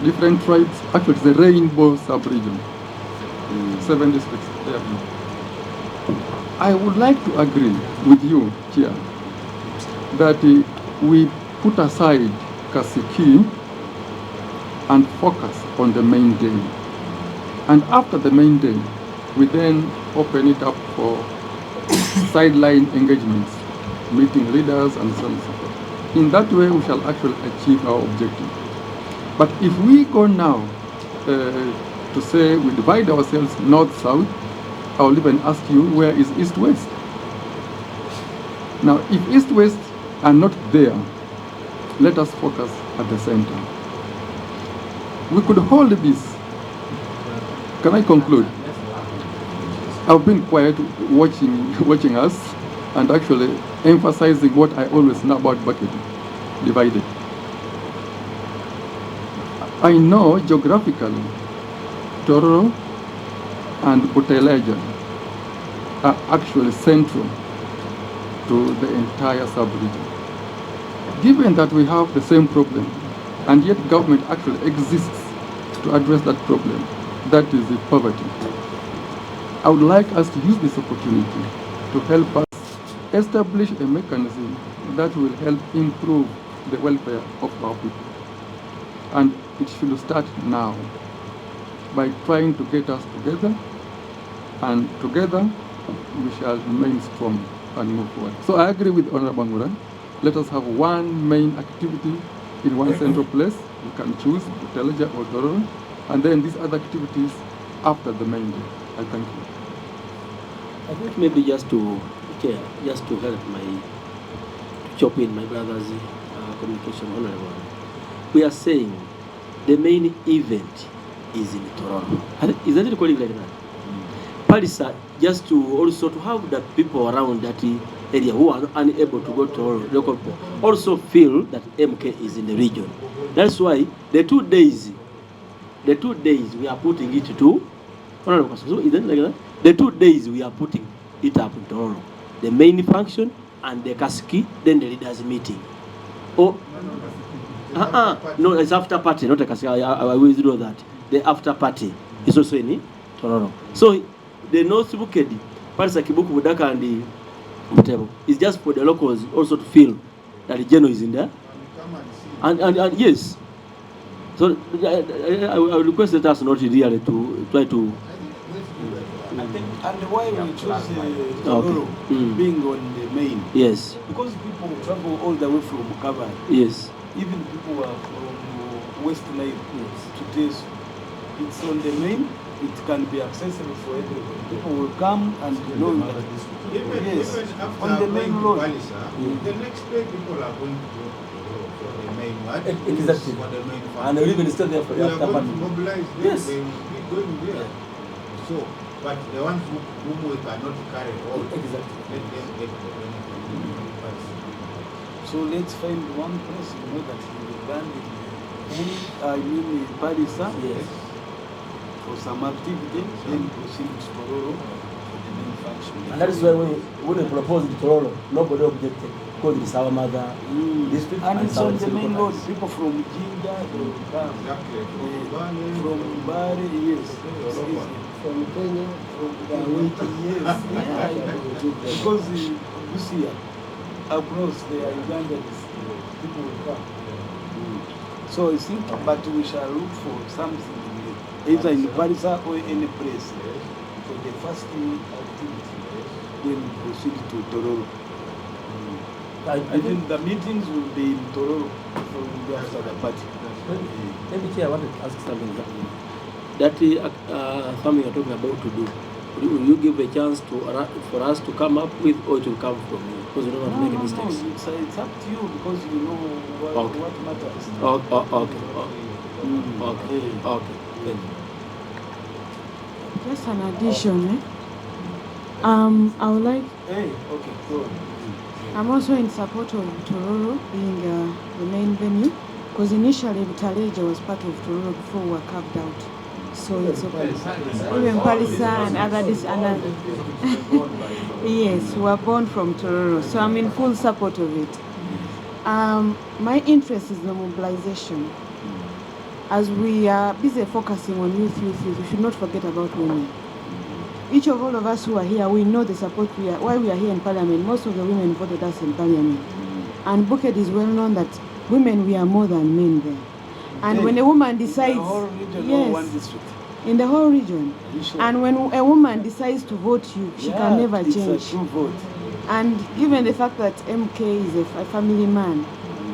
different tribes, actually it's a rainbow sub-region. 7 districts there. I would like to agree with you, Chair, that we put aside Kasiki and focus on the main day. And after the main day, we then open it up for sideline engagements, meeting leaders and so on and so forth. In that way, we shall actually achieve our objective. But if we go now to say we divide ourselves north-south, I'll even ask you, where is east-west? Now, if east-west are not there, let us focus at the center. We could hold this. Can I conclude? I've been quiet watching us and actually emphasizing what I always know about bucket, divided. I know geographically, Tororo and Buteleja are actually central to the entire sub-region. Given that we have the same problem, and yet government actually exists to address that problem, that is the poverty. I would like us to use this opportunity to help us establish a mechanism that will help improve the welfare of our people. And it should start now by trying to get us together, and together we shall remain strong and move forward. So I agree with Honorable Muran. Let us have one main activity in one central place. We can choose Buteleja or Dororo, and then these other activities after the main day. I thank you. I think maybe just to help to chop in my brother's communication, Honorable. We are saying the main event is in Toronto. Isn't it called like that? Palisa, just to also to have the people around that area who are unable to go to local people also feel that MK is in the region. That's why the 2 days we are putting it to Honorable. So isn't it like that? The 2 days we are putting it up in Toronto. The main function and the Kasiki, then the leaders meeting. Oh, no, it's after party, not a Kasiki. I will withdraw that. The after party is also in Toronto. So the North Bukedi, Parisa Kibuku, Budaka, and the whatever, it's just for the locals also to feel that the general is in there. And yes. So I will request that us not really to try to. And why we choose Tororo being on the main? Yes. Because people travel all the way from Kabai. Yes. Even people are from West Nile to this. It's on the main. It can be accessible for everybody. People will come and know that. Yes. On the main road. The next day people are going to go for the main one. Exactly. For the main one. And they'll even stay there for the after party. Mobilize them. Yes. They will be going there. So, but the ones whom we cannot carry all, exactly. Let them get the benefit. So let's find one place, that he will run it I mean Parisa, Yes. for some activity, then proceed to Tororo for the main function. And that is why when we proposed Tororo, nobody objected because it is our mother district And it's our on the main road. district. People from Jinja, they will come. Exactly. From Bari, yes. From Kenya, from Yes. Yeah, because Busia, across the Ugandans, people will come. So I think, but we shall look for something either in Parisa or any place for the first activity. Then proceed to Tororo. I think the meetings will be in Tororo after the party. Maybe Chair, I wanted to ask something. That something you're talking about to do. Will you give a chance for us to come up with, or it will come from you? Because you don't want to make mistakes. No, it's up to you because you know what matters. Okay. Thank you. Just an addition, I would like. Hey, okay, go on. I'm also in support of Tororo being the main venue, because initially Butaleja was part of Tororo before we were carved out. So it's okay. Even Parisa and other yes, we were born from Tororo, so I'm in full support of it. My interest is the mobilization. As we are busy focusing on youth, we should not forget about women. Each of all of us who are here, we know the support why we are here in Parliament. Most of the women voted us in Parliament. And Bukit is well known that women, we are more than men there. And when a woman decides, in the whole region, yes, one district. In the whole region. Sure? And when a woman decides to vote you, she can never change. It's a true vote. And given the fact that MK is a family man,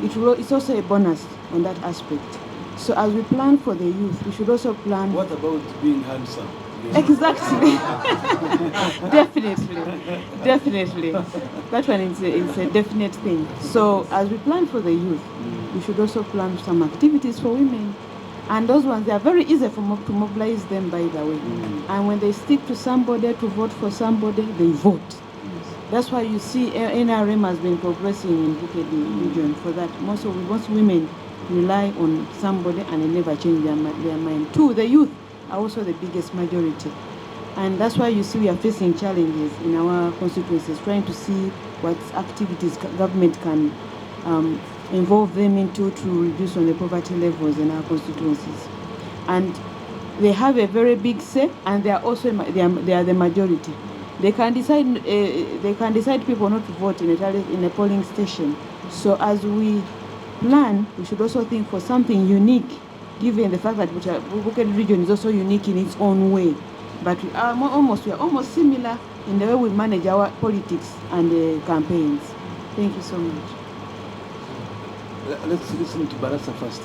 it's also a bonus on that aspect. So as we plan for the youth, we should also plan. What about being handsome? Exactly. Definitely. That one is a definite thing. So as we plan for the youth, we should also plan some activities for women. And those ones, they are very easy to mobilize them, by the way. And when they stick to somebody, to vote for somebody, they vote. That's why you see NRM has been progressing in Bukit region for that. Most women rely on somebody and they never change their mind. Two, the youth are also the biggest majority. And that's why you see we are facing challenges in our constituencies, trying to see what activities government can involve them into to reduce on the poverty levels in our constituencies. And they have a very big say, and they are also they are the majority. They can decide people not to vote in a polling station. So as we plan, we should also think for something unique, given the fact that Bukit region is also unique in its own way. But we are almost similar in the way we manage our politics and campaigns. Thank you so much. Let's listen to Barasa first.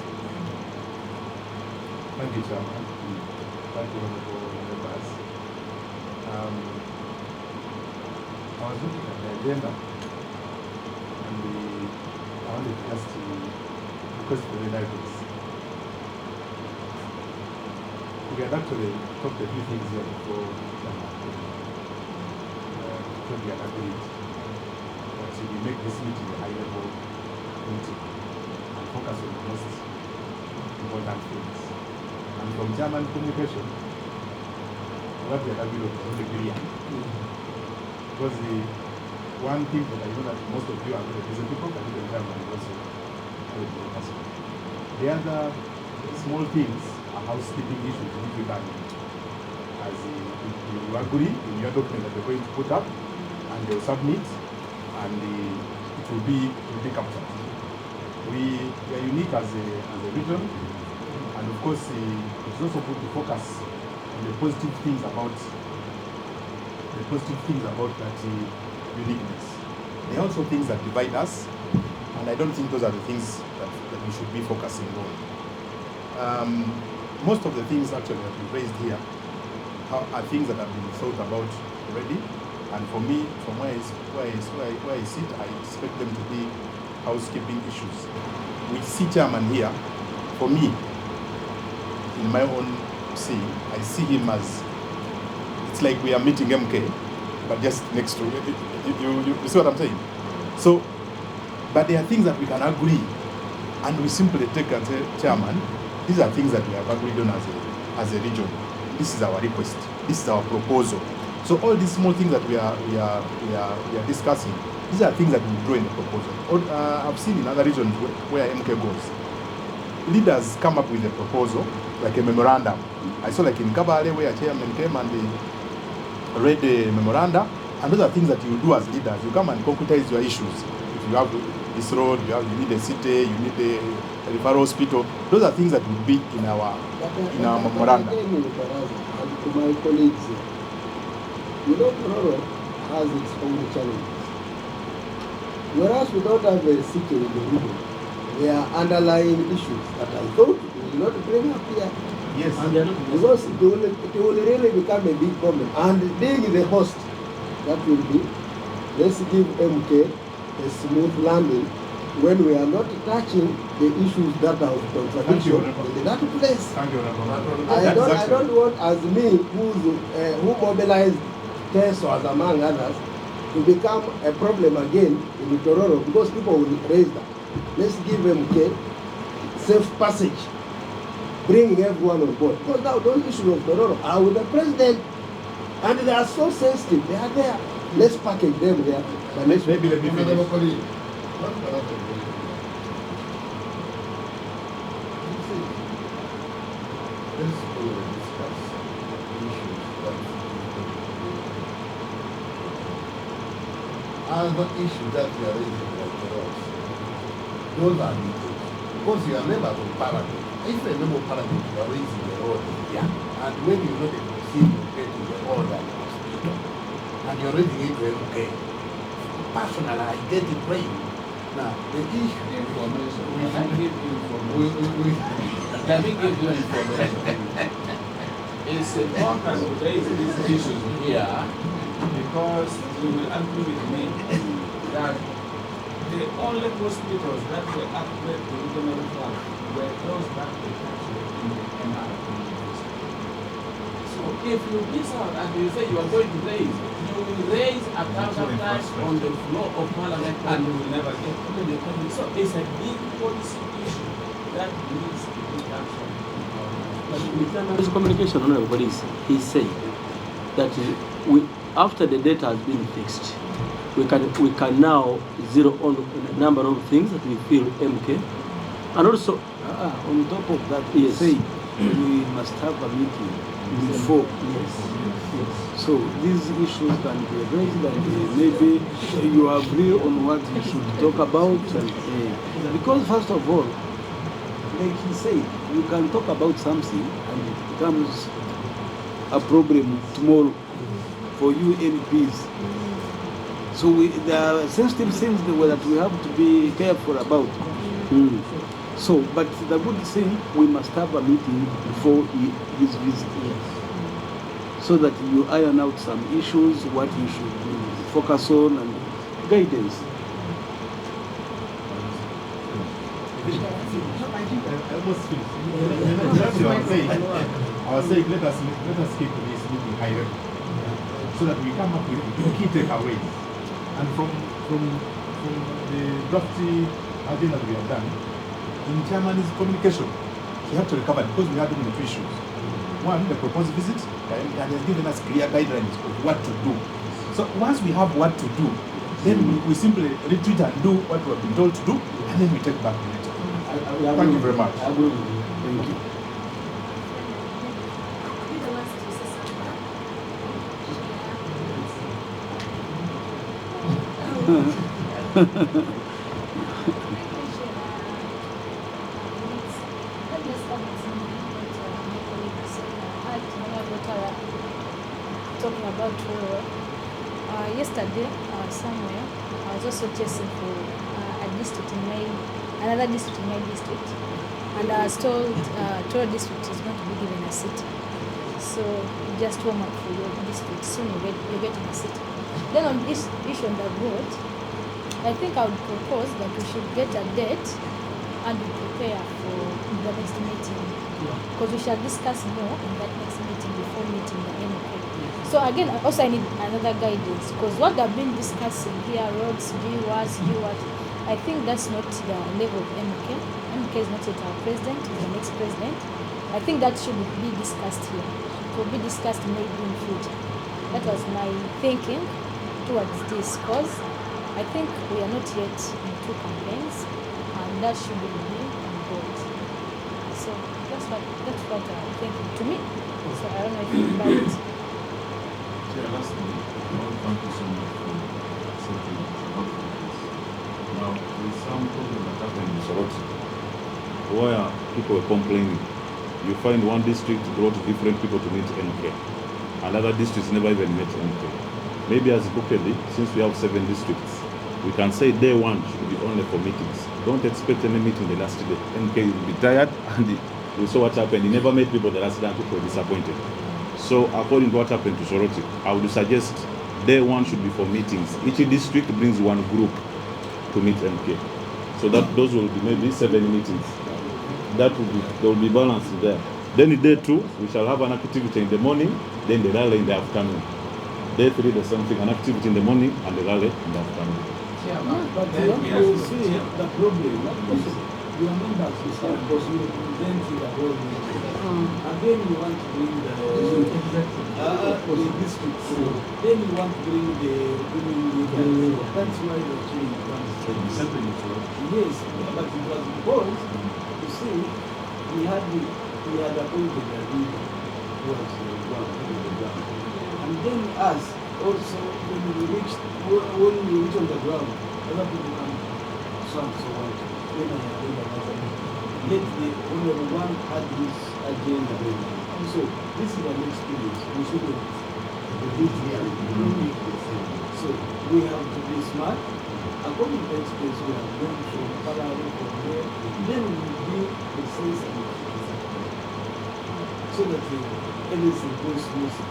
Thank you, Chairman. Thank you, honorable members. I was looking at the agenda, and I wanted just to request for the libraries. We had actually talked a few things here before, before we had agreed that we make this meeting a high-level meeting and focus on the most important things. And from German communication, what we had agreed on was only clear. Because the one thing that I know that most of you are very busy people, but even German is also very possible. The other small things are housekeeping issues which we can, as you agree in your document that you're going to put up, and they'll submit, and it will be captured. We are unique as a region, and of course it's also good to focus on the positive things about that uniqueness. There are also things that divide us, and I don't think those are the things that we should be focusing on. Most of the things actually that we've raised here are things that have been thought about already, and for me, from where I sit, I expect them to be housekeeping issues. We see chairman here, for me, in my own seeing, I see him as, it's like we are meeting MK, but just next to you see what I'm saying? So, but there are things that we can agree and we simply take and say, Chairman, these are things that we have agreed on as a region. This is our request. This is our proposal. So all these small things that we are discussing, these are things that we draw in the proposal. I've seen in other regions where MK goes, leaders come up with a proposal, like a memorandum. I saw like in Kabale where a chairman came and they read the memoranda, and those are things that you do as leaders. You come and concretize your issues. If you have this road, you need a city, you need a referral hospital. Those are things that would be in our memoranda. And to my colleagues, you know, Tororo has its own challenges. Whereas we don't have a city in the region, there are underlying issues that I thought we will not bring up here. Yes. Because it will really become a big problem. And being the host, that will be, let's give MK a smooth landing when we are not touching the issues that are of contradiction in that place. Thank you, I don't want, as me, who mobilized TESOs among others, to become a problem again in Tororo because people will raise that. Let's give MK safe passage, bringing everyone on board. Because now those issues of Tororo are with the president, and they are so sensitive. They are there. Let's package them there. But let's maybe let me finish. Other issues that we are raising for us, those are the issues. Because you are members of parliament. If a member of parliament, you are raising the order, and when you know the procedure, you get to the order of the speaker, and you're raising it to MK, personally, I get it right. Now, the issue information, can I give you information? Let me give you information. It's important to raise these issues here because you will agree with me that the only hospitals that were activated in the regional fund were those that were captured in the MRP. So if you miss out and you say you are going to raise, you will raise a counterpart on the floor of parliament and you will never get to the country. So it's a big policy issue that needs to be actioned. His communication, honorable police, he said that after the data has been fixed, we can now zero on a number of things that we feel MK, and also on top of that, yes, say we must have a meeting before. Yes. So these issues can be raised, and maybe you agree on what you should talk about, and because first of all, like he said, you can talk about something and it becomes a problem tomorrow for you MPs. So there are sensitive things that we have to be careful about. So, but the good thing, we must have a meeting before his visit, so that you iron out some issues, what you should focus on, and guidance. I almost finished. I was saying, let us keep this meeting high level, so that we come up with key takeaways. And from the drafty agenda that we have done, in Chairman's communication, he had to recover because we had only two issues. One, the proposed visit, and he has given us clear guidelines of what to do. So once we have what to do, then we simply retreat and do what we have been told to do, and then we take back the letter. Thank you very much. I agree with you. Thank you. Talking about yesterday somewhere, I was also chasing for a district in another district in my district, and I was told Toro district is going to be given a city. So just warm up for your district. Soon you're getting a city. Then on this issue on the road, I think I would propose that we should get a date and we prepare for the next meeting. Because we shall discuss more in that next meeting before meeting the MK. So again, also I need another guidance, because what I've been discussing here, roads, what, I think that's not the level of MK. MK is not yet our president, he's the next president. I think that should be discussed here. It will be discussed maybe in future. That was my thinking towards this, because I think we are not yet in 2 campaigns, and that should be on board. So that's what I'm thinking. To me, so I don't know if you buy it. Yeah, lastly, thank you so much for accepting the this. Now, there's some problem that happened in Soroti, where people were complaining. You find one district brought different people to meet MK. Another district never even met MK. Maybe as Bukedi, since we have 7 districts, we can say day 1 should be only for meetings. Don't expect any meeting the last day. MK will be tired, and we saw what happened. He never met people the last day, and people were disappointed. So according to what happened to Soroti, I would suggest day 1 should be for meetings. Each district brings 1 group to meet MK. So that those will be maybe 7 meetings. That will be, there will be balance there. Then in day 2, we shall have an activity in the morning, then the rally in the afternoon. Day 3, the same thing, an activity in the morning and the rally in the afternoon. But you see the problem. Your members is because you represent the whole nation. Again, you want to bring the district. Then you want to bring the women leaders. That's why the change comes. Yes, but it was because, you see, we had appointed a leader who was on the ground. And then us, also, when we reach on the ground, other people come so and so on. Then I arrange another meeting. Yet the only one had this agenda. So this is an experience. We shouldn't repeat here. So we have to be smart. According to the experience we have learned from parallel from there, then we will be precise and so that everything goes smoothly.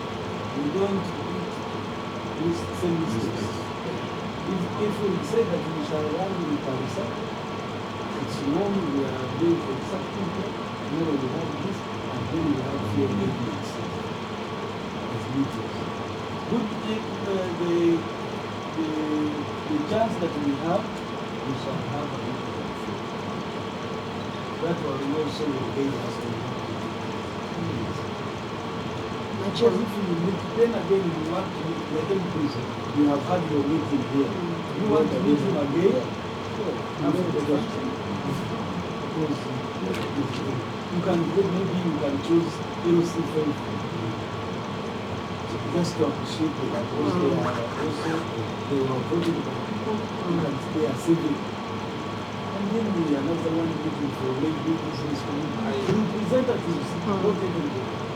We don't repeat these same mistakes. If we say that we shall run with Parisa, it's known we are doing for something here, tomorrow we have this, and then we have fear movements as leaders. Good the chance that we have, we shall have a little bit of fear. That will also aid us to because if you meet, then again you want to meet the MPs, you have had your meeting here. You want to meet him again after the function? Because you can, maybe you can choose LC just to appreciate them because they are also, they were voted by people and they are civic. And then we another one meeting for maybe business representatives, not everybody.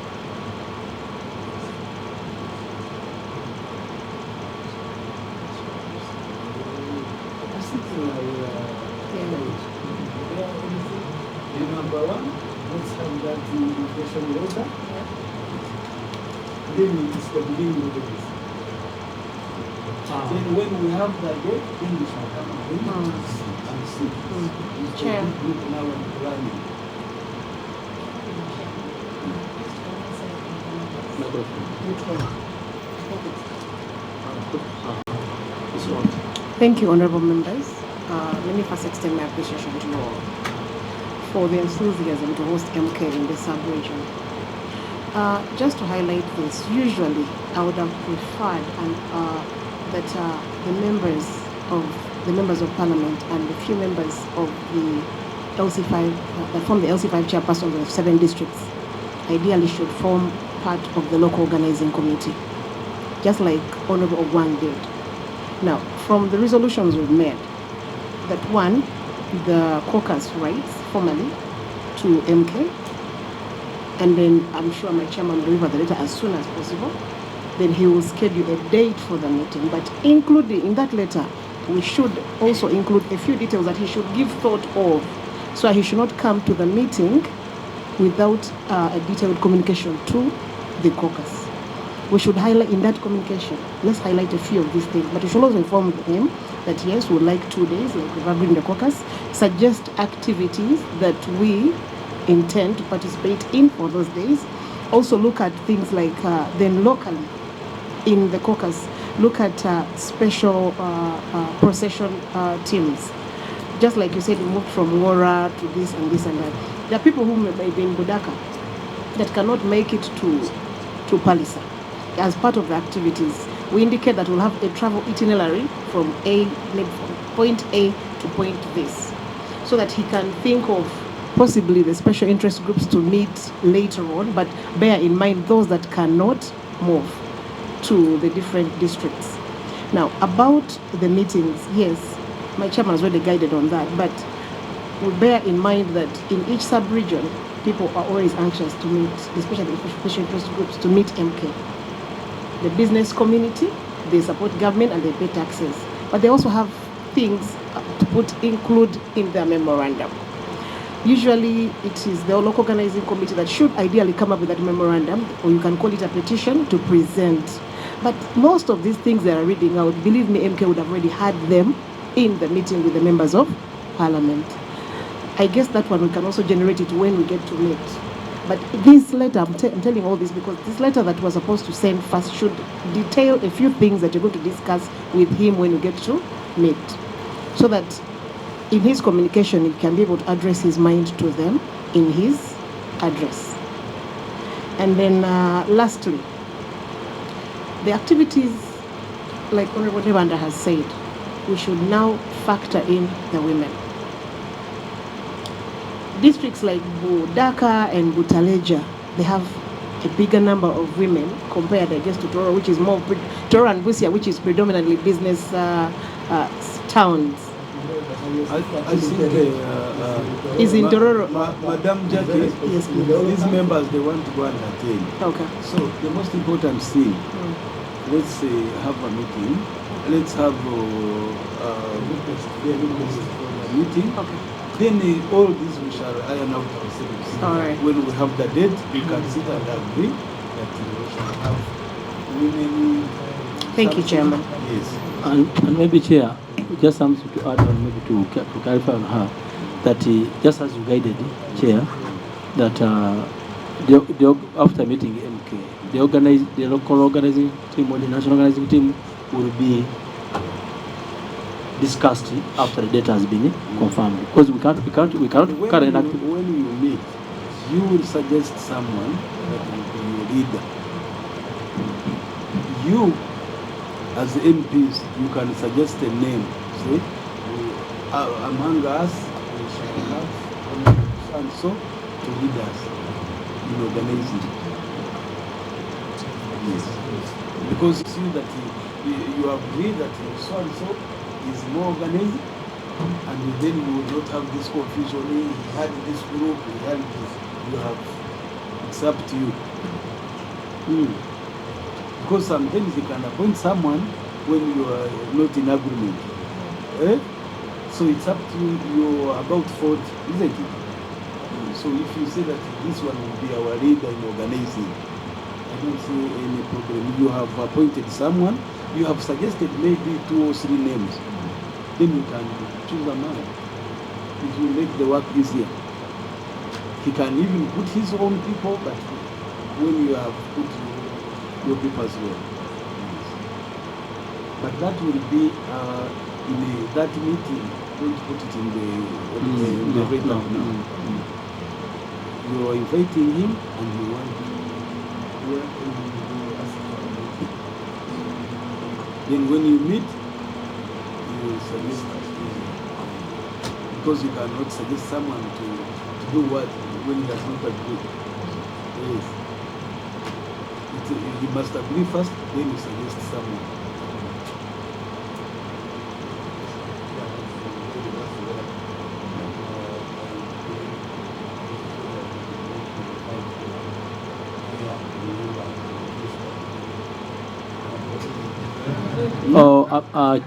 Number 1, let's have that invitation letter. Then it's the beginning of the business. Then when we have that date, then we shall come again and see. It's a big group now and running. Thank you, honorable members. Let me first extend my appreciation to you all for the enthusiasm to host MK in the sub-region. Just to highlight this, usually I would have preferred that the members of parliament and a few members of the LC5 that form the LC5 chairpersons of 7 districts ideally should form part of the local organizing committee, just like Honorable Ogwang did. Now, from the resolutions we've made, that 1, the caucus writes formally to MK, and then I'm sure my chairman will deliver the letter as soon as possible. Then he will schedule a date for the meeting, but including in that letter, we should also include a few details that he should give thought of, so he should not come to the meeting without a detailed communication to the caucus. We should highlight in that communication, let's highlight a few of these things, but we should also inform him that yes, we would like 2 days, like we've agreed in the caucus, suggest activities that we intend to participate in for those days. Also look at things like, then locally in the caucus, look at special procession teams. just like you said, we moved from Wara to this and this and that. There are people who may be in Budaka that cannot make it to Palisa. As part of the activities, we indicate that we'll have a travel itinerary from point A to point this, so that he can think of possibly the special interest groups to meet later on, but bear in mind those that cannot move to the different districts. Now, about the meetings, yes, my chairman has already guided on that, but we bear in mind that in each sub-region, people are always anxious to meet, especially the special interest groups, to meet MK. The business community, they support government and they pay taxes, but they also have things to include in their memorandum. Usually it is the local organizing committee that should ideally come up with that memorandum, or you can call it a petition to present. But most of these things they are reading out, believe me, MK would have already had them in the meeting with the members of parliament. I guess that one we can also generate it when we get to meet. But this letter, I'm telling all this because this letter that we're supposed to send first should detail a few things that you're going to discuss with him when you get to meet, so that in his communication, he can be able to address his mind to them in his address. And then lastly, the activities, like Honorable Nebanda has said, we should now factor in the women. Districts like Budaka and Butaleja, they have a bigger number of women compared, I guess, to Tororo, which is more, Tororo and Busia, which is predominantly business towns. I think is in Tororo. Madam Jackie, yes, these members, they want to go and attend. Okay. So the most important thing, let's have a meeting. Let's have a meeting. Okay. Then all these we shall iron out ourselves. All right. When we have the date, we can sit and agree that we shall have women. Thank you, Chairman. Yes. And maybe, Chair, just something to add on, maybe to clarify on her, that just as you guided, Chair, that after meeting MK, the local organizing team or the national organizing team will be discussed after the data has been confirmed, because we cannot carry an active. When you meet, you will suggest someone that will be your leader. You, as MPs, you can suggest a name. Say, among us, we shall have and so to lead us in organizing. Yes. Because you see that you agree that so and so is more organized, and then you will not have this confusion. He had this group, he had this. You have, it's up to you. Because sometimes you can appoint someone when you are not in agreement. So it's up to you, you're about 40, isn't it? So if you say that this one will be our leader in organizing, I don't see any problem. You have appointed someone, you have suggested maybe 2 or 3 names. Then you can choose a man. It will make the work easier. He can even put his own people, but when you have put your people as well. But that will be in that meeting. Don't put it in the radar now. You are inviting him and you want to ask for a meeting. Then when you meet, you suggest because you cannot suggest someone to do what when he does not agree. Yes. You must agree first, then you suggest someone.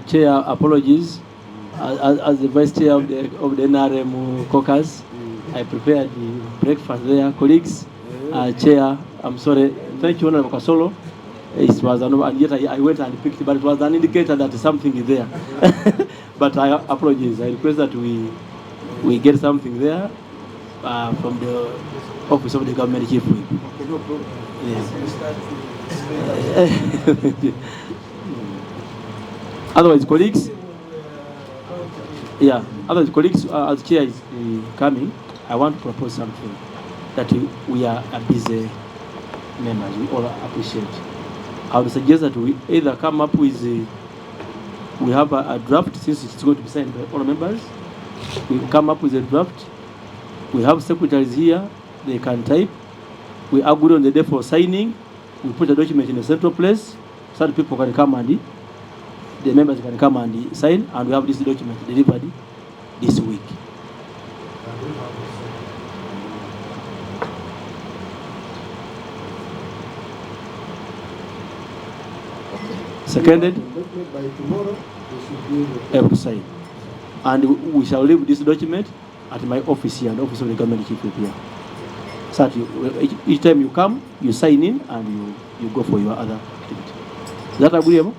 Chair, apologies. As the Vice Chair of the NRM caucus, I prepared the breakfast there. Colleagues, Chair, I'm sorry. Thank you, Honorable Kasolo. It was and yet I went and picked it, but it was an indicator that something is there. But I apologize. I request that we get something there from the office of the government chief whip. Okay, no problem. Yes. Otherwise, colleagues. Yeah, other colleagues, as chair is coming, I want to propose something that we are a busy members, we all appreciate. I would suggest that we either come up with we have a draft, since it's going to be signed by all members. We come up with a draft. We have secretaries here, they can type. We agree on the day for signing. We put a document in a central place so that people can come and the members can come and sign, and we have this document delivered this week. Seconded, By tomorrow, we should be able to sign. And we shall leave this document at my office here, and the office of the government chief will be here. So that each time you come, you sign in and you go for your other activity. Is that agreeable?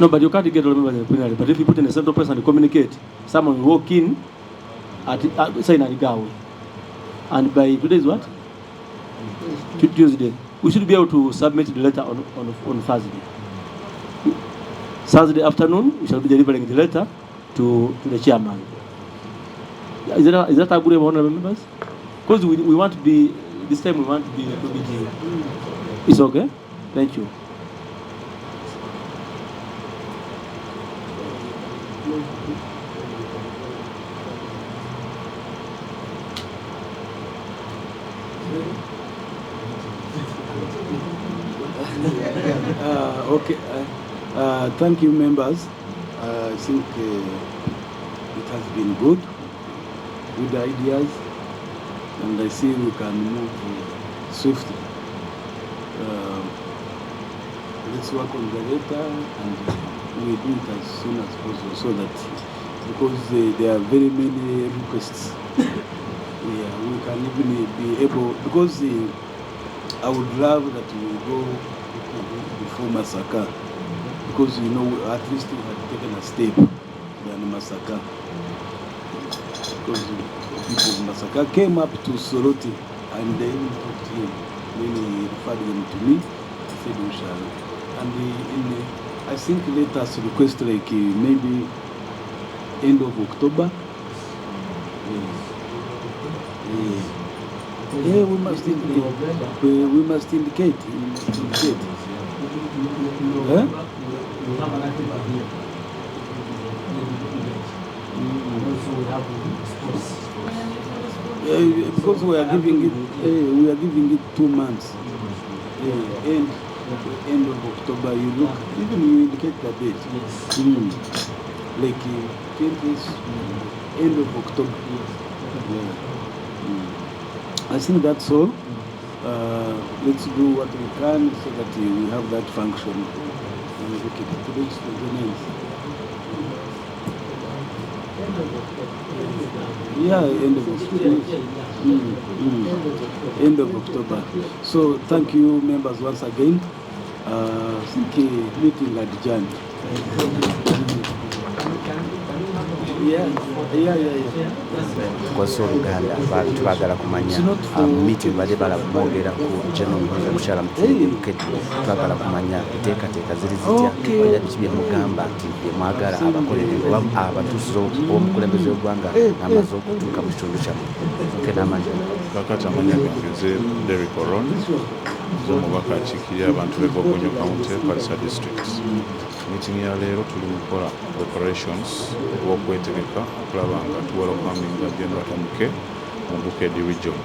No, but you can't get all members in the plenary. But if you put in a central place and communicate, someone will walk in at sign and go. And by today is what? Tuesday. We should be able to submit the letter on Thursday. Thursday afternoon, we shall be delivering the letter to the chairman. Is that agreeable, honorable members? Because we want to be, this time we want to be here. It's okay? Thank you. Okay. Thank you, members. I think it has been good ideas, and I see we can move swiftly. Let's work on the letter, and we do it as soon as possible, so that because there are very many requests, we can even be able, because I would love that we go before Masaka, because at least we had taken a step than Masaka. Because people of Masaka came up to Soroti and they talked to him. When he referred them to me, he said we shall. And I think let us request like maybe end of October. Yeah, we must indicate. We must indicate. Huh? Because we are giving it 2 months. End of October. You look, even you indicate the date. Like 20th, end of October. I think that's all. Let's do what we can so that we have that function. Yeah, end of October. End of October. So thank you, members, once again. Think meeting adjourned. Koso Uganda twagala kumanya meeting bade balamwogera ku general manager Mushala Mukedi twagala kumanya enteekateeka ziri zitya era biki mugamba nti mwagala abakolerera abatuusiza omukulembeze w'eggwanga amaze okutuuka mu kitundu kyammwe kenamanya kakati amanya gange Derek Oron omubaka akiikirira abantu b'Eboggonyo County Parisa District. Meeting ya leero tuli mu kukola operations w'okwetegeka okulaba nga tuwelcominga General MK mu Bukedde region.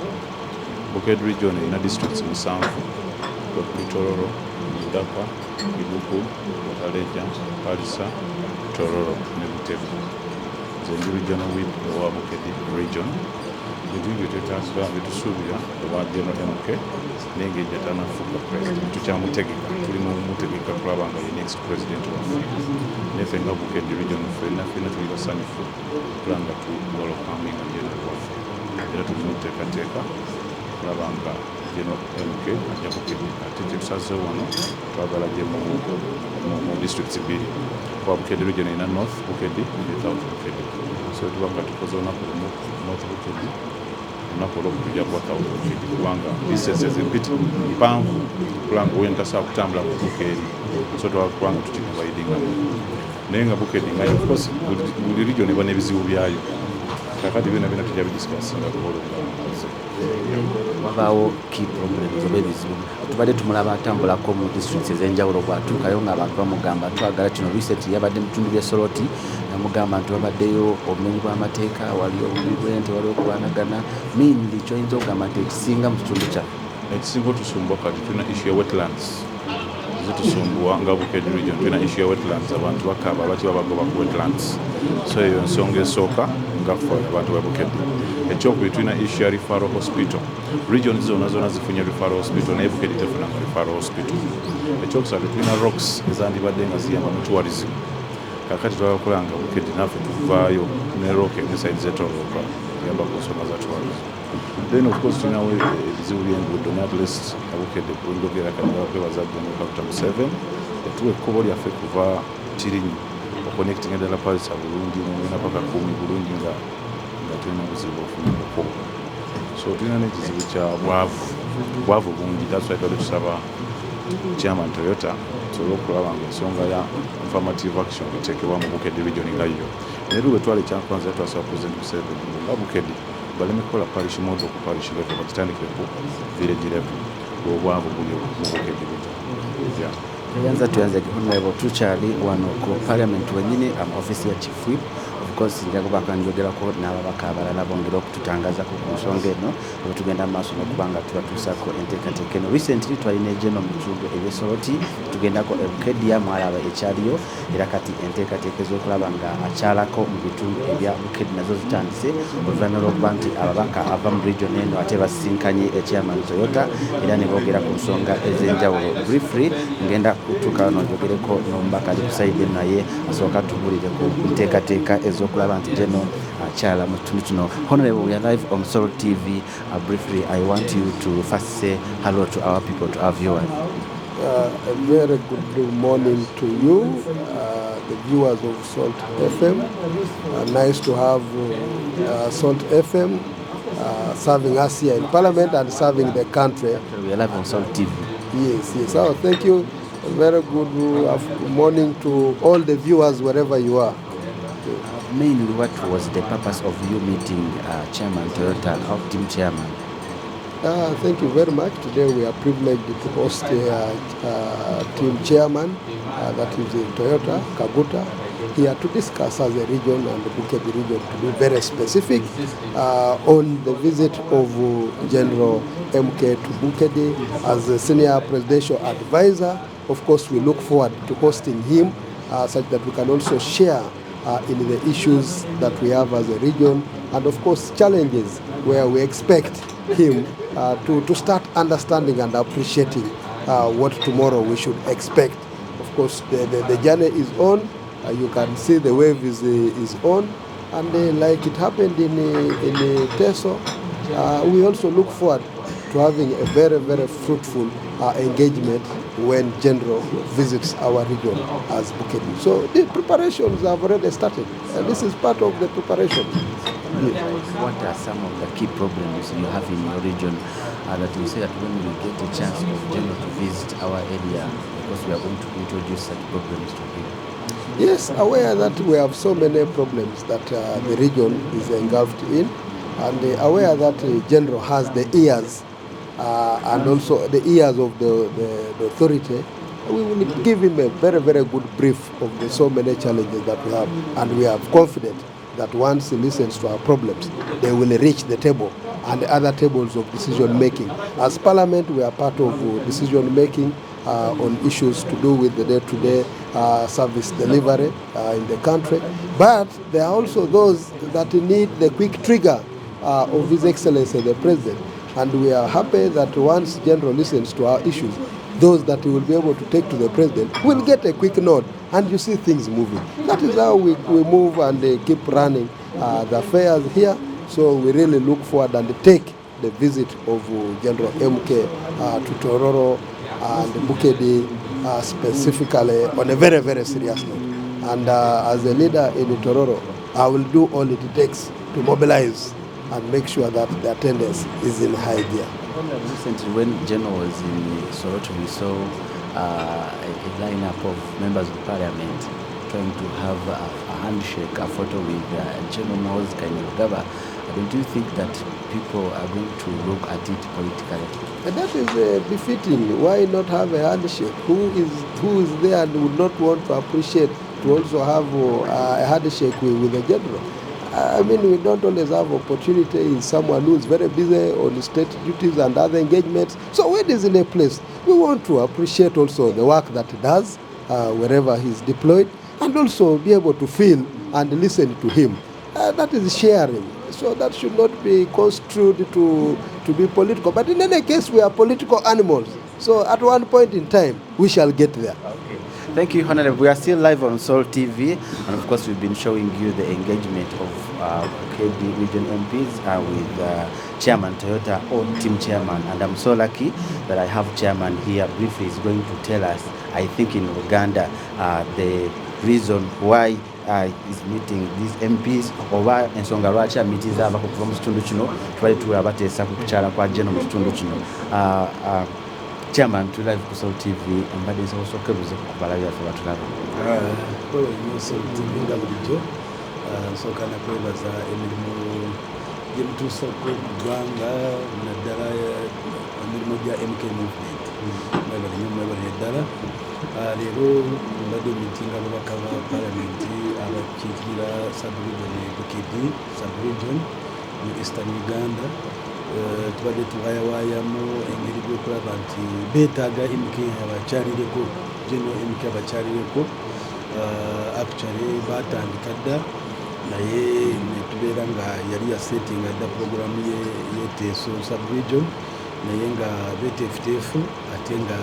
Bukedde region erina districts 7 okuli Tororo, Mudaka, Ibuku, Butaleja, Parisa, Tororo ne Butebi. Nze ndi regional whip owa Bukedde region. Ebintu byetwetaaga byetusuubira owa General MK n'engeri atanafuuka president tukyamutegeka tuli mu mutegeka kulaba nga ye next president waffe neffe nga Bukedde region ffenna tuli basanyufu kulaba nga tuwelcominga general waffe era tuli muteekateeka kulaba nga General MK ajja Bukedde ate kyetusazeewo wano twagala gye mu districts 2 kuba Bukedde region erina north Bukedde ne south Bukedde so tuba nga tukoze olunaku lumu north Bukedde lunaku olwokubiri ojja kuwatawo Bukedi kubanga distance ezimpiti mpanvu kulanga wenda tasobola kutambula ku Bukedi eri so twakubanga tukidividingamu naye nga Bukedi nga of course buli region eba n'ebizibu byayo kakati byonna byonna tujja bidisikasinga kubolongaze wabaawo key problems oba ebizibu tubadde tumulaba atambulako mu districts ez'enjawulo bw'atuukayo ng'abantu bamugamba twagala kino recent yabadde mu bitundu by'Esoroti namugamba nti wabaddeyo obumenyi bw'amateeka waliyo obumenyi bw'ente waliyo okulwanagana mainly kyoyinza okugamba nti ekisinga mu kitundu kyaffe ekisinga otusumbwa kati tulina issue ya wetlands zitusumbwa nga Bukedi region tulina issue ya wetlands abantu bakaba lwaki babagoba ku wetlands so eyo ensonga esooka nga ffe abantu ba Bukedi ekyokubiri tulina issue ya referral hospital region zonna zifunye referral hospital naye Bukedi tefunanga referral hospital ekyokusatu tulina rocks ezandibadde nga ziyamba mu tourism kakati twakakola nga Bukedi naffe tuvaayo ne rock emiside zetoloka yamba ku nsonga za tourism then of course tulinawo ebizibu by'enguudo ne at least Bukedi kunjogera kadala kwebaza General Capital 7 etuwa ekkubo lyaffe kuva Kirinyi oconnecting eddala Palisa bulungi nogenda paka Kumi bulungi nga tulina buzibu ofuna ekkubo so tulina n'ekizibu kya bwavu bungi that's why twali tusaba Chairman Toyota tusobole okulaba nga ensonga ya informative action eteekebwa mu Bukedi region nga yo naye lwe twali ekyankwanza twasaba President Museveni nga Bukedi baleme kukola parish model ku parish level bakitandikire ku village level obwavu buli mu Bukedi region tuyanza Honorable tukyali wano ku Parliament wennyini office ya Chief Whip of course nja kuba kanjogerako n'ababaka abalala bongera okututangazako ku nsonga eno bwe tugenda mu maaso n'okubanga tubatuusako enteekateeka eno recently twalina ejeno mu bitundu eby'Esoroti tugendako Bukedia mwalaba ekyaliyo era kati enteekateeka ez'okulaba nga akyalako mu bitundu ebya Bukedi nazo zitandise oluvannyuma lw'okuba nti ababaka ava mu region eno ate basisinkanye Chairman Toyota era ne boogera ku nsonga ez'enjawulo briefly ngenda kutuuka n'oyogereko n'omubaka ali ku sayidi naye asooka tubulire ku nteekateeka ezokulaba nti geno akyala mu kitundu kino. Honorable, we are live on Soro TV. Briefly, I want you to first say hello to our people, to our viewers. A very good morning to you, the viewers of Salt FM. Nice to have Salt FM serving us here in Parliament and serving the country. We are live on Salt TV. Yes. Oh, thank you. A very good morning to all the viewers wherever you are. Mainly, what was the purpose of you meeting Chairman Toyota, our team chairman? Thank you very much. Today we are privileged to host team chairman, that is in Toyota, Kaguta, here to discuss as a region and the Bukedi region, to be very specific on the visit of General MK to Bukedi as a senior presidential advisor. Of course, we look forward to hosting him such that we can also share in the issues that we have as a region, and of course challenges where we expect him to start understanding and appreciating what tomorrow we should expect. Of course, the journey is on. You can see the wave is on, and like it happened in Teso, we also look forward to having a very, very fruitful engagement when General visits our region as Bukedi. So the preparations have already started, and this is part of the preparation. What are some of the key problems you have in your region that you say that when we get a chance of General to visit our area, because we are going to introduce such problems to him? Yes, aware that we have so many problems that the region is engulfed in, and aware that General has the ears and also the ears of the authority. We will give him a very, very good brief of the so many challenges that we have, and we are confident that once he listens to our problems, they will reach the table and the other tables of decision making. As Parliament, we are part of decision making on issues to do with the day-to-day service delivery in the country. But there are also those that need the quick trigger of His Excellency the President. And we are happy that once General listens to our issues, those that he will be able to take to the President will get a quick nod, and you see things moving. That is how we move and keep running the affairs here. So we really look forward and take the visit of General MK to Tororo and Bukedi specifically on a very, very serious note. And as a leader in Tororo, I will do all it takes to mobilize and make sure that the attendance is in high gear. Recently, when General was in Soweto, we saw a lineup of members of parliament trying to have a handshake, a photo with General Moses Kainerugaba. Don't you think that people are going to look at it politically? And that is befitting. Why not have a handshake? Who is there and would not want to appreciate to also have a handshake with the general? I mean, we don't always have opportunity in someone who is very busy on state duties and other engagements. So when he's in a place, we want to appreciate also the work that he does wherever he's deployed, and also be able to feel and listen to him. That is sharing. So that should not be construed to be political. But in any case, we are political animals. So at one point in time, we shall get there. Okay. Thank you, Honorable. We are still live on Soul TV. And of course, we've been showing you the engagement of KD Region MPs with Chairman Toyota, or Team Chairman. And I'm so lucky that I have Chairman here. Briefly, is going to tell us, I think in Uganda, the reason why is meeting these MPs oba ensonga lwaki meetings ava kuva mu kitundu kino twali tuwa bateesa ku kukyala kwa Jeno mu kitundu kino. Chairman, tuli live ku Soul TV mbadde nsobola okwebuuza ku balabya baffe batulaba. Kola nnyo Soul TV nga bulijjo. Nsooka na kwebaza emirimu gye mutuusako ku ggwanga naddala emirimu gya MK Movement. Mwebale nnyo mwebale ddala. Leero mbadde mitinga ababaka ba palamenti abakiikirira sub-region Bukedi sub-region mu Eastern Uganda. Tubadde tuwayawaayamu engeri gy'okulaba nti beetaaga MK abakyalireko, General MK abakyalireko. Actually baatandika dda naye ne tubeera nga yali yasetinga dda puroguramu y'eteeso sub-region naye nga beeteefuteefu ate nga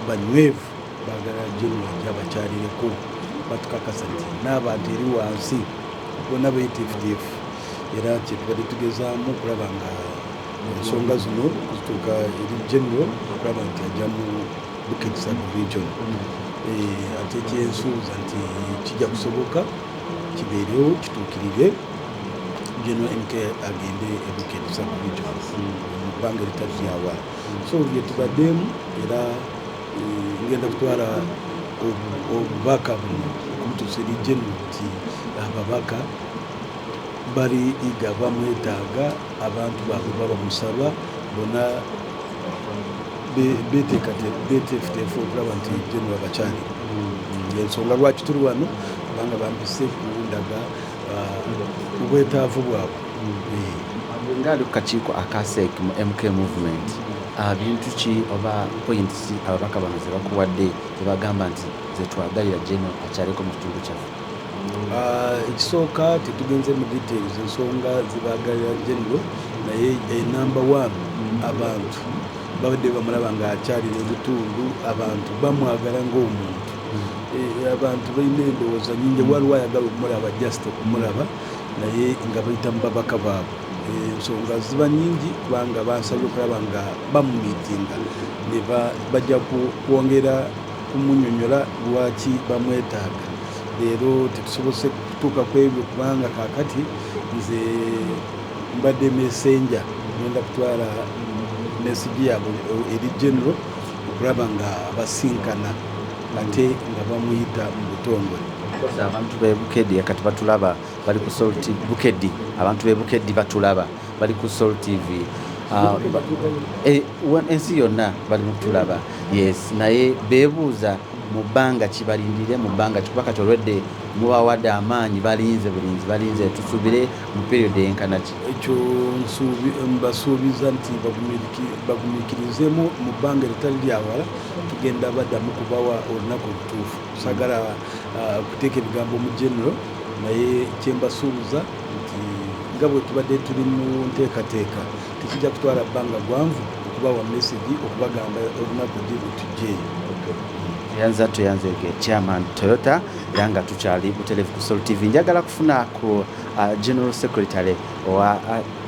banywevu baagala General gy'abakyalireko. Batukakasa nti n'abantu eri wansi bonna beeteefuteefu era kyetubadde tugezaamu okulaba nga ensonga zino zituuka eri General okulaba nti ajja mu Bukedi sub-region. Ate kyensuuza nti kijja kusoboka kibeerewo kituukirire General MK agende e Bukedi sub-region mu bbanga eritali lyawala. So bye tubaddeemu era ngenda kutwala obubaka buno okumutuusa eri General nti ababaka bali iga bamwetaaga, abantu baabwe babamusaba bonna beeteefuteefu okulaba nti General abakyali. Ensonga lwaki tuli wano kubanga bampise kundaga obwetaavu bwabwe. Ngaali ku kakiiko akaseek mu MK Movement, bintu ki oba points ababaka bano ze bakuwadde ze bagamba nti ze twagalira General akyaleko mu kitundu kyaffe? Ekisooka tetugenze mu details ensonga zibagalira General naye number one, abantu babadde bamulaba ng'akyalira ebitundu, abantu bamwagala ng'omuntu. Abantu balina endowooza nyingi, waliwo ayagala okumulaba just okumulaba naye nga bayita mu babaka baabwe. Ensonga ziba nyingi kubanga bansabye okulaba nga bamumiitinga ne bajja kwongera kumunnyonnyola lwaki bamwetaaga. Leero tetusobose kutuuka ku ebyo kubanga kaakati nze mbadde messenger, ngenda kutwala message yaabwe eri General okulaba nga basinkana ate nga bamuyita mu butongole. Abantu b'e Bukedi kati batulaba bali ku Soul TV. Bukedi, abantu b'e Bukedi batulaba bali ku Soul TV. Ensi yonna bali mutulaba. Yes, naye beebuuza mu bbanga kibalindire mu bbanga kikuba kati olwedde mubawadde amaanyi balinze bulinzi balinze tusubire mu period enkana ki? Ekyo mbasuubiza nti bagumiikirizeemu mu bbanga eritali lyawala tugenda baddamu kubawa olunaku olutuufu. Sagala kuteeka ebigambo mu General naye kyembasuubiza nti nga bwe tubadde tuli mu nteekateeka tekijja kutwala bbanga gwanvu okubawa message okubagamba olunaku diri tujjeeyo. Tuyanzege Chairman Toyota yanga tukyali butereevu ku Soul TV. Njagala kufuna ku General Secretary owa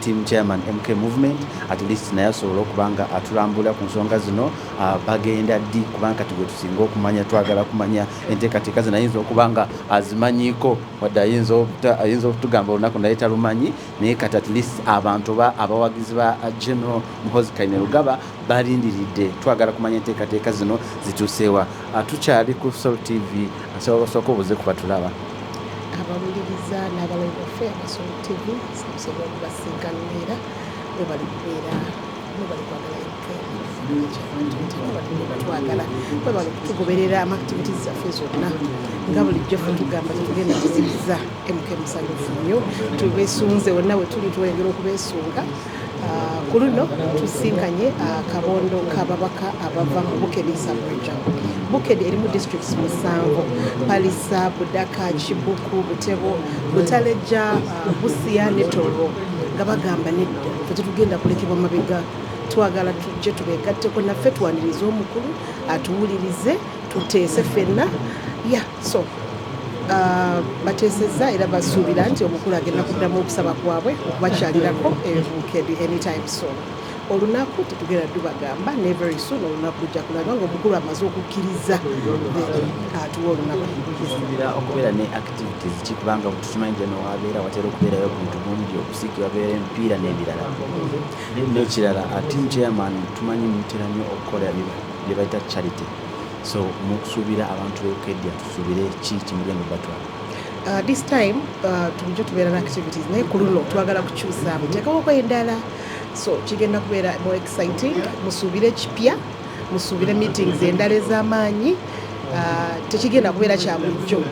team chairman MK movement at least naye asobola okubanga atulambula ku nsonga zino bagenda ddi kubanga kati gwe tusinga okumanya twagala kumanya enteekateeka zino ayinza okubanga azimanyiiko wadde ayinza okutugamba olunaku naye talumanyi naye kati at least abantu abawagizi ba General Muhoozi Kainerugaba balindiridde twagala kumanya enteekateeka zino zituuseewa. Tukyali ku Soul TV asooka obuze ku batulaba abawuliriza n'abalabi baffe abasobola TV sabusobola okubasinkanira bwe bali kubeera bwe bali kwagala twagala bwe bali kutugoberera amactivities zaffe zonna nga bulijjo ffe tugamba tetugenda kuziriza MK musanyufu nnyo tubeesunze wonna we tuli twongera okubeesunga. Ku luno tusinkanye akabondo k'ababaka abava mu Bukedde sub-region. Bukedde erimu districts 7: Palisa, Budaka, Kibuku, Butebo, Butaleja, Busia ne Tororo. Nga bagamba nedda ffe tetugenda kulekebwa mabega, twagala tujje tubeegatteko naffe tuwanirize omukulu atuwulirize tuteese ffenna so bateesezza era basuubira nti omukulu agenda kuddamu okusaba kwabwe okubakyalirako Bukedde anytime soon. Olunaku tetugenda tubagamba ne very soon olunaku lujja kulaga nga omukulu amaze okukkiriza atuwa olunaku okubeera ne activities kikubanga tukimanyi gye nowabeera watera okubeerayo obuntu bungi okusiikira wabeera emipiira n'ebirala n'ekirala team chairman tumanyi mutera nnyo okukola bye bayita charity so mukusuubira abantu b'Bukedde tusuubire ki kimugenda batwala. This time tujja tubeera na activities naye ku luno twagala kukyusaamu teekawoko endala so kigenda kubeera more exciting. Musuubire ekipya, musuubire meetings endala ez'amaanyi, tekigenda kubeera kya bulijjo.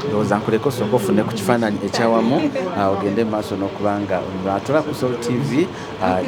Ndowooza nkuleko sooka ofune ku kifaananyi ekyawamu ogende maaso n'okubanga atula ku Soul TV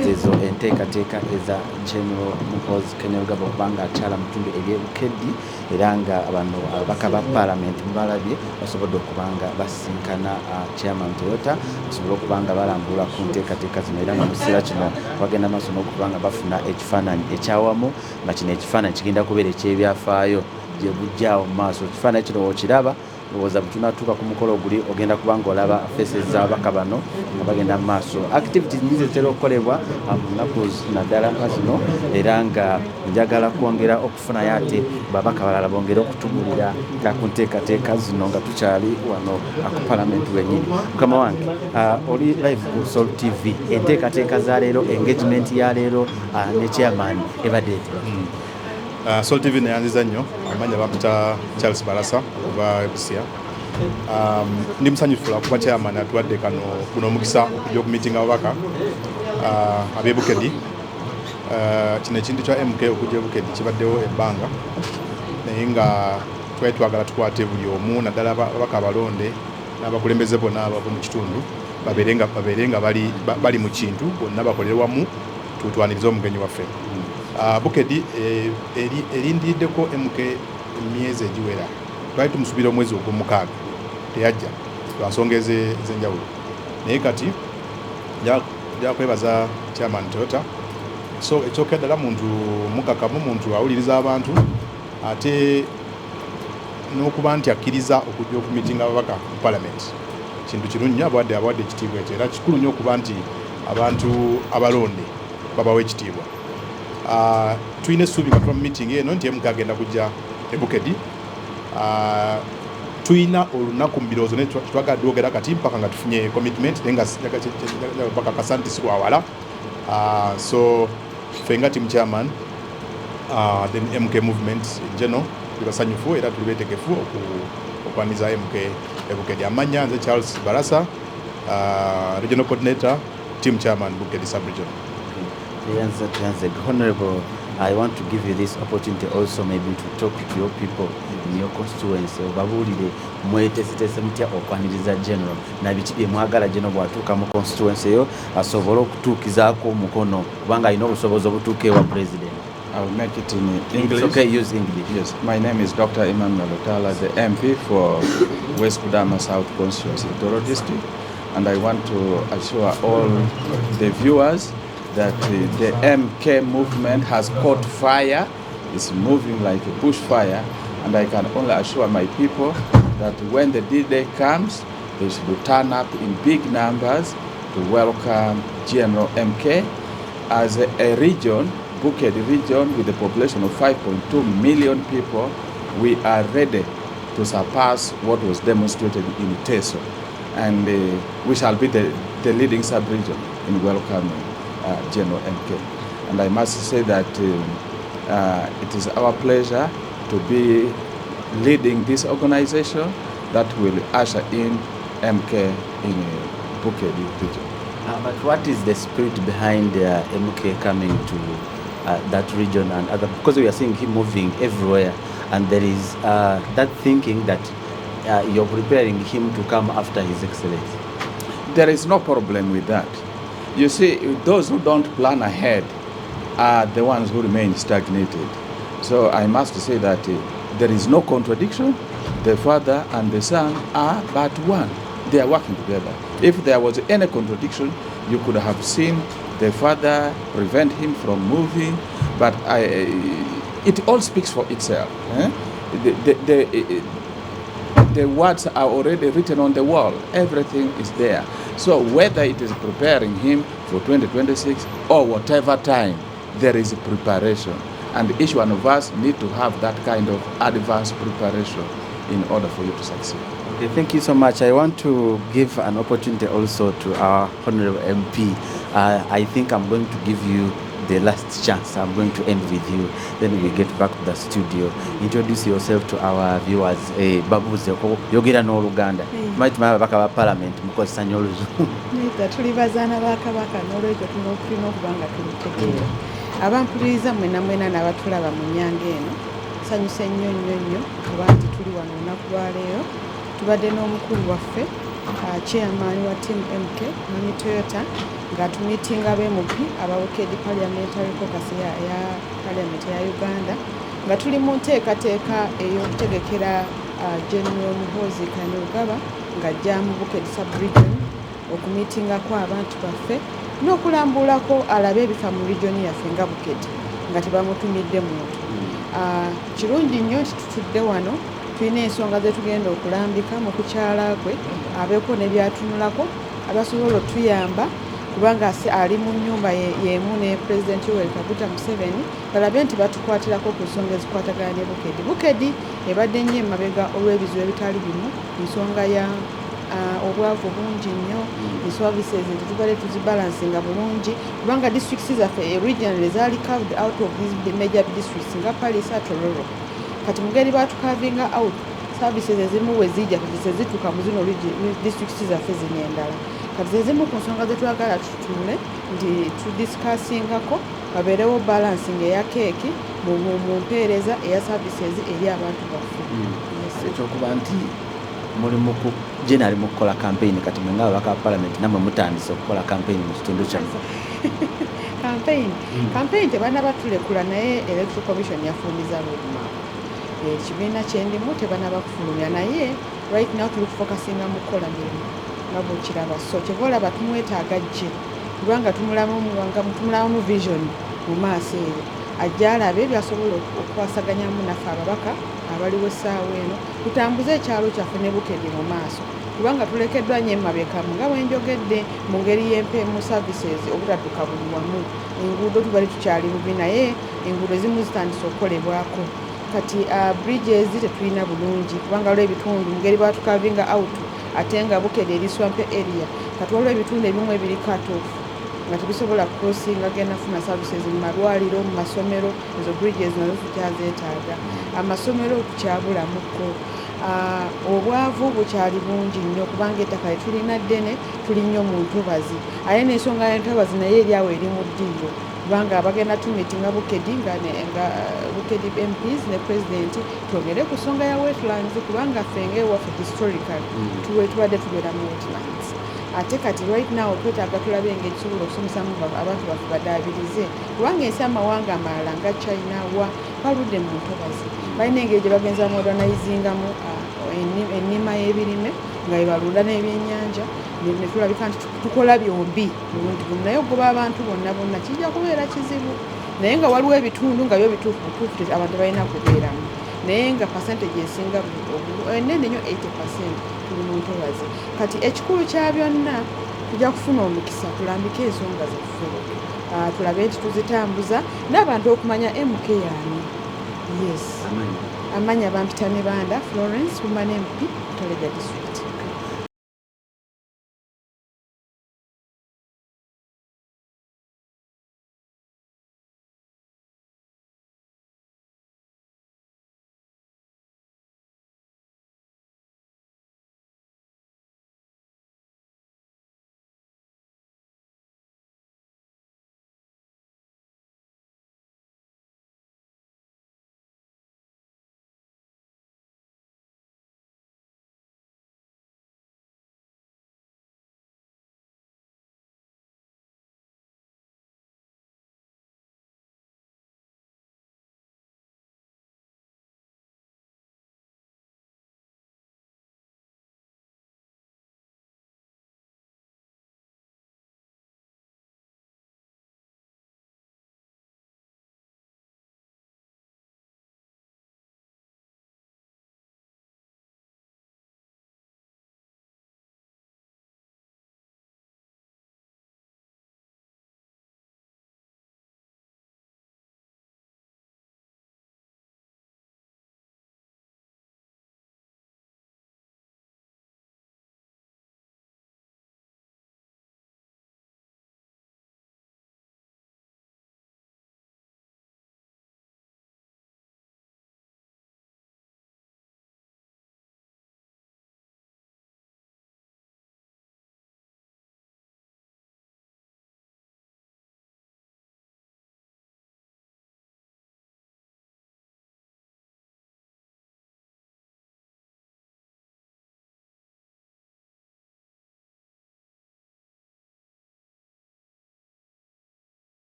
ezo enteekateeka eza General Muhoozi Kainerugaba okubanga akyala mu bitundu eby'Ebukedde era nga bano ababaka ba paalamenti mubalabye basobodde okubanga basinkana chairman Toyota basobole okubanga balambula ku nteekateeka zino era nga mu kiseera kino bagenda maaso n'okubanga bafuna ekifaananyi ekyawamu nga kino ekifaananyi kigenda kubeera ekyebyafaayo gye bujjaawo mu maaso. Ekifaananyi kino wookiraba ndowooza bwe tunatuuka ku mukolo oguli ogenda kubanga olaba faces z'ababaka bano nga bagenda mu maaso. Activities nyingi zitera okukolebwa mu nnaku naddala zino era nga njagala kwongera okufunayo ate babaka balala bongere okutugulira ku nteekateeka zino nga tukyali wano ku paalamenti wenyini. Mukama wange oli live ku Soul TV, enteekateeka za leero, engagement ya leero ne chairman ebadde etya? Soul TV neyanziza nnyo amanya bamuta Charles Barasa oba Busia. Ndi musanyufu kuba chairman atuwadde kuno omukisa okujja okumitinga ababaka ab'Ebukedde. Kino ekintu kya MK okujja Ebukedde kibaddewo ebbanga naye nga twali twagala tukwate buli omu naddala ababaka abalonde n'abakulembeze bonna abava mu kitundu babeere nga bali mu kintu bonna bakolere wamu tutwanirize omugenyi waffe. Bukedde erindiriddeko MK emyezi egiwera. Twali tumusuubira omwezi ogw'omukaaga teyajja lwa nsonga ez'enjawulo naye kati nja kwebaza chairman Toyota so ekyokera ddala muntu mukakamu, muntu awuliriza abantu ate n'okuba nti akkiriza okujja okumitinga ababaka mu paalamenti kintu kirungi nnyo abawadde ekitiibwa ekyo era kikulu nnyo okuba nti abantu abalonde babawa ekitiibwa. Tulina essuubi nga tuba mu meeting eno nti MK agenda kujja Ebukedde. Tulina olunaku mu birowoozo naye twagala twogera kati mpaka nga tufunye commitment naye nga bakakasa nti si lwawala. So ffe nga team chairman then MK movement general tuli basanyufu era tuli beetegefu okwaniriza MK Ebukedde. Amanya nze Charles Barasa, regional coordinator, team chairman Bukedde sub-region. Honorable, I want to give you this opportunity also maybe to talk to your people in your constituency. Obabulire mwetesitese mutya okwaniriza general na biki bye mwagala general bwatuuka mu constituency yo asobole okutuukizaako omukono kubanga alina obusobozi obutuuka ewa president. I will make it in English. It's okay, use English. Yes, my name is Dr. Emmanuel Otala, the MP for West Kudama South Constituency, Toro District, and I want to assure all the viewers that the MK movement has caught fire. It's moving like a bushfire, and I can only assure my people that when the D-Day comes, they should turn up in big numbers to welcome General MK as a region, Bukedi region, with a population of 5.2 million people. We are ready to surpass what was demonstrated in Teso, and we shall be the leading sub-region in welcoming General MK. And I must say that it is our pleasure to be leading this organization that will usher in MK in Bukedi region. But what is the spirit behind MK coming to that region and other? Because we are seeing him moving everywhere, and there is that thinking that you're preparing him to come after His Excellency. There is no problem with that. You see, those who don't plan ahead are the ones who remain stagnated. So I must say that there is no contradiction. The father and the son are but one. They are working together. If there was any contradiction, you could have seen the father prevent him from moving, but it all speaks for itself. The words are already written on the wall. Everything is there. So whether it is preparing him for 2026 or whatever time, there is preparation. And each one of us need to have that kind of advanced preparation in order for you to succeed. Okay, thank you so much. I want to give an opportunity also to our Honorable MP. I think I'm going to give you the last chance. I'm going to end with you. Then we get back to the studio. Introduce yourself to our viewers. Babu Zeko, Yogera no Luganda. Might my baka parliament because Sanyolu. Nita tulibazana bakabaka n'olwekyo tulina okubanga tulutegeera. Abampuliriza mwena n'abatulaba mu nnyanga eno nsanyuse nnyo kuba nti tuli wano olunaku lwa leero tubadde n'omukulu waffe chairman wa team MK Mani Toyota ng'atumiitinga ab'MP abawukedi parliamentary caucus ya parliament ya Uganda nga tuli mu nteekateeka ey'okutegekera General Muhoozi Kainerugaba ng'ajja mu Bukedi sub-region okumiitingako abantu baffe n'okulambulako alabe ebifa mu region yaffe nga Bukedi nga tebamutumidde muntu. Kirungi nnyo nti tutudde wano tulina ensonga ze tugenda okulambika mu kukyala kwe abeeko ne byatunulako abasobola otuyamba kubanga ali mu nnyumba y'emu ne President Yoweri Kaguta Museveni balabe nti batukwatirako ku nsonga ezikwatagana ne Bukedi. Bukedi ebadde nnyo emabega olw'ebizibu ebitali bimu ensonga ya obwavu bungi nnyo services tetubadde tuzibalansinga bulungi kubanga districts zaffe regionally zaali carved out of these major districts nga Palisa Tororo. Kati mugeri batukavinga out services ezimu we zijja tezituuka mu zino districts zaffe zino endala. Kati ezimu ku nsonga ze twagala tutuule nti tudiscussingako babeerewo balancing eya keeki mu mpeereza eya services eri abantu baffe. Ekyokuba nti muli mu generally mu kukola campaign kati mwe nga abaka parliament namwe mutandise okukola campaign mu kitundu kyammwe. Campaign tebanaba tulekula naye electoral commission yafumiza roadmap. Ekibiina kyendimu tebanaba kufulumya naye right now tuli kufokasinga mu kukola mirimu nga bwekiraba. So kyeva olaba tumwetaaga jje kubanga tumulamu vision mu maaso eyo ajja alabe byasobola okwasaganyamu naffe ababaka abaliwo essaawa eno tutambuze ekyalo kyaffe ne Bukedi mu maaso kubanga tulekeddwa nnyo emabekamu nga bwe njogedde mu ngeri y'empemu services obutadduka buli wamu. Enguudo tubali tukyali bubi naye enguudo ezimu zitandise okukolebwako. Kati bridges tetulina bulungi kubanga waliwo ebitundu mu ngeri batukavinga out ate nga Bukedi eri swamp area kati waliwo ebitundu ebimu ebiri cut off nga tebisobola kucrossinga genda funa services mu malwaliro mu masomero. Ezo bridges nazo tukyazeetaaga. Amasomero tukyabulamuko. Obwavu bukyali bungi nnyo kubanga ettaka litulina ddene tuli nnyo mu ntobazi aye n'ensonga y'entobazi naye eri awo eri mu ddiiro kubanga abagenda tumiitinga Bukedi nga Bukedi MPs ne President twogere ku nsonga ya wetlands kubanga ffe ng'ewaffe historical tubadde tubeera mu wetlands. Ate kati right now twetaaga tulabe engeri tusobola okusomesamu abantu baffe badaabirize kubanga ensi amawanga amalala nga China baludde mu ntobazi balina engeri gye bagenza modernizingamu ennima y'ebirime nga bebalunda n'ebyennyanja ne tulabika nti tukola byombi bulungi bumu naye okugoba abantu bonna kijja kubeera kizibu naye nga waliwo ebitundu nga byo bituufu abantu balina kubeeramu naye nga percentage esinga ennene nnyo 80% tuli mu ntobazi. Kati ekikulu kya byonna tujja kufuna omukisa tulambike ensonga zaffe tulabe nti tuzitambuza n'abantu okumanya MK yani. Yes, amanya bampita ne banda Florence Woman MP Tolega District.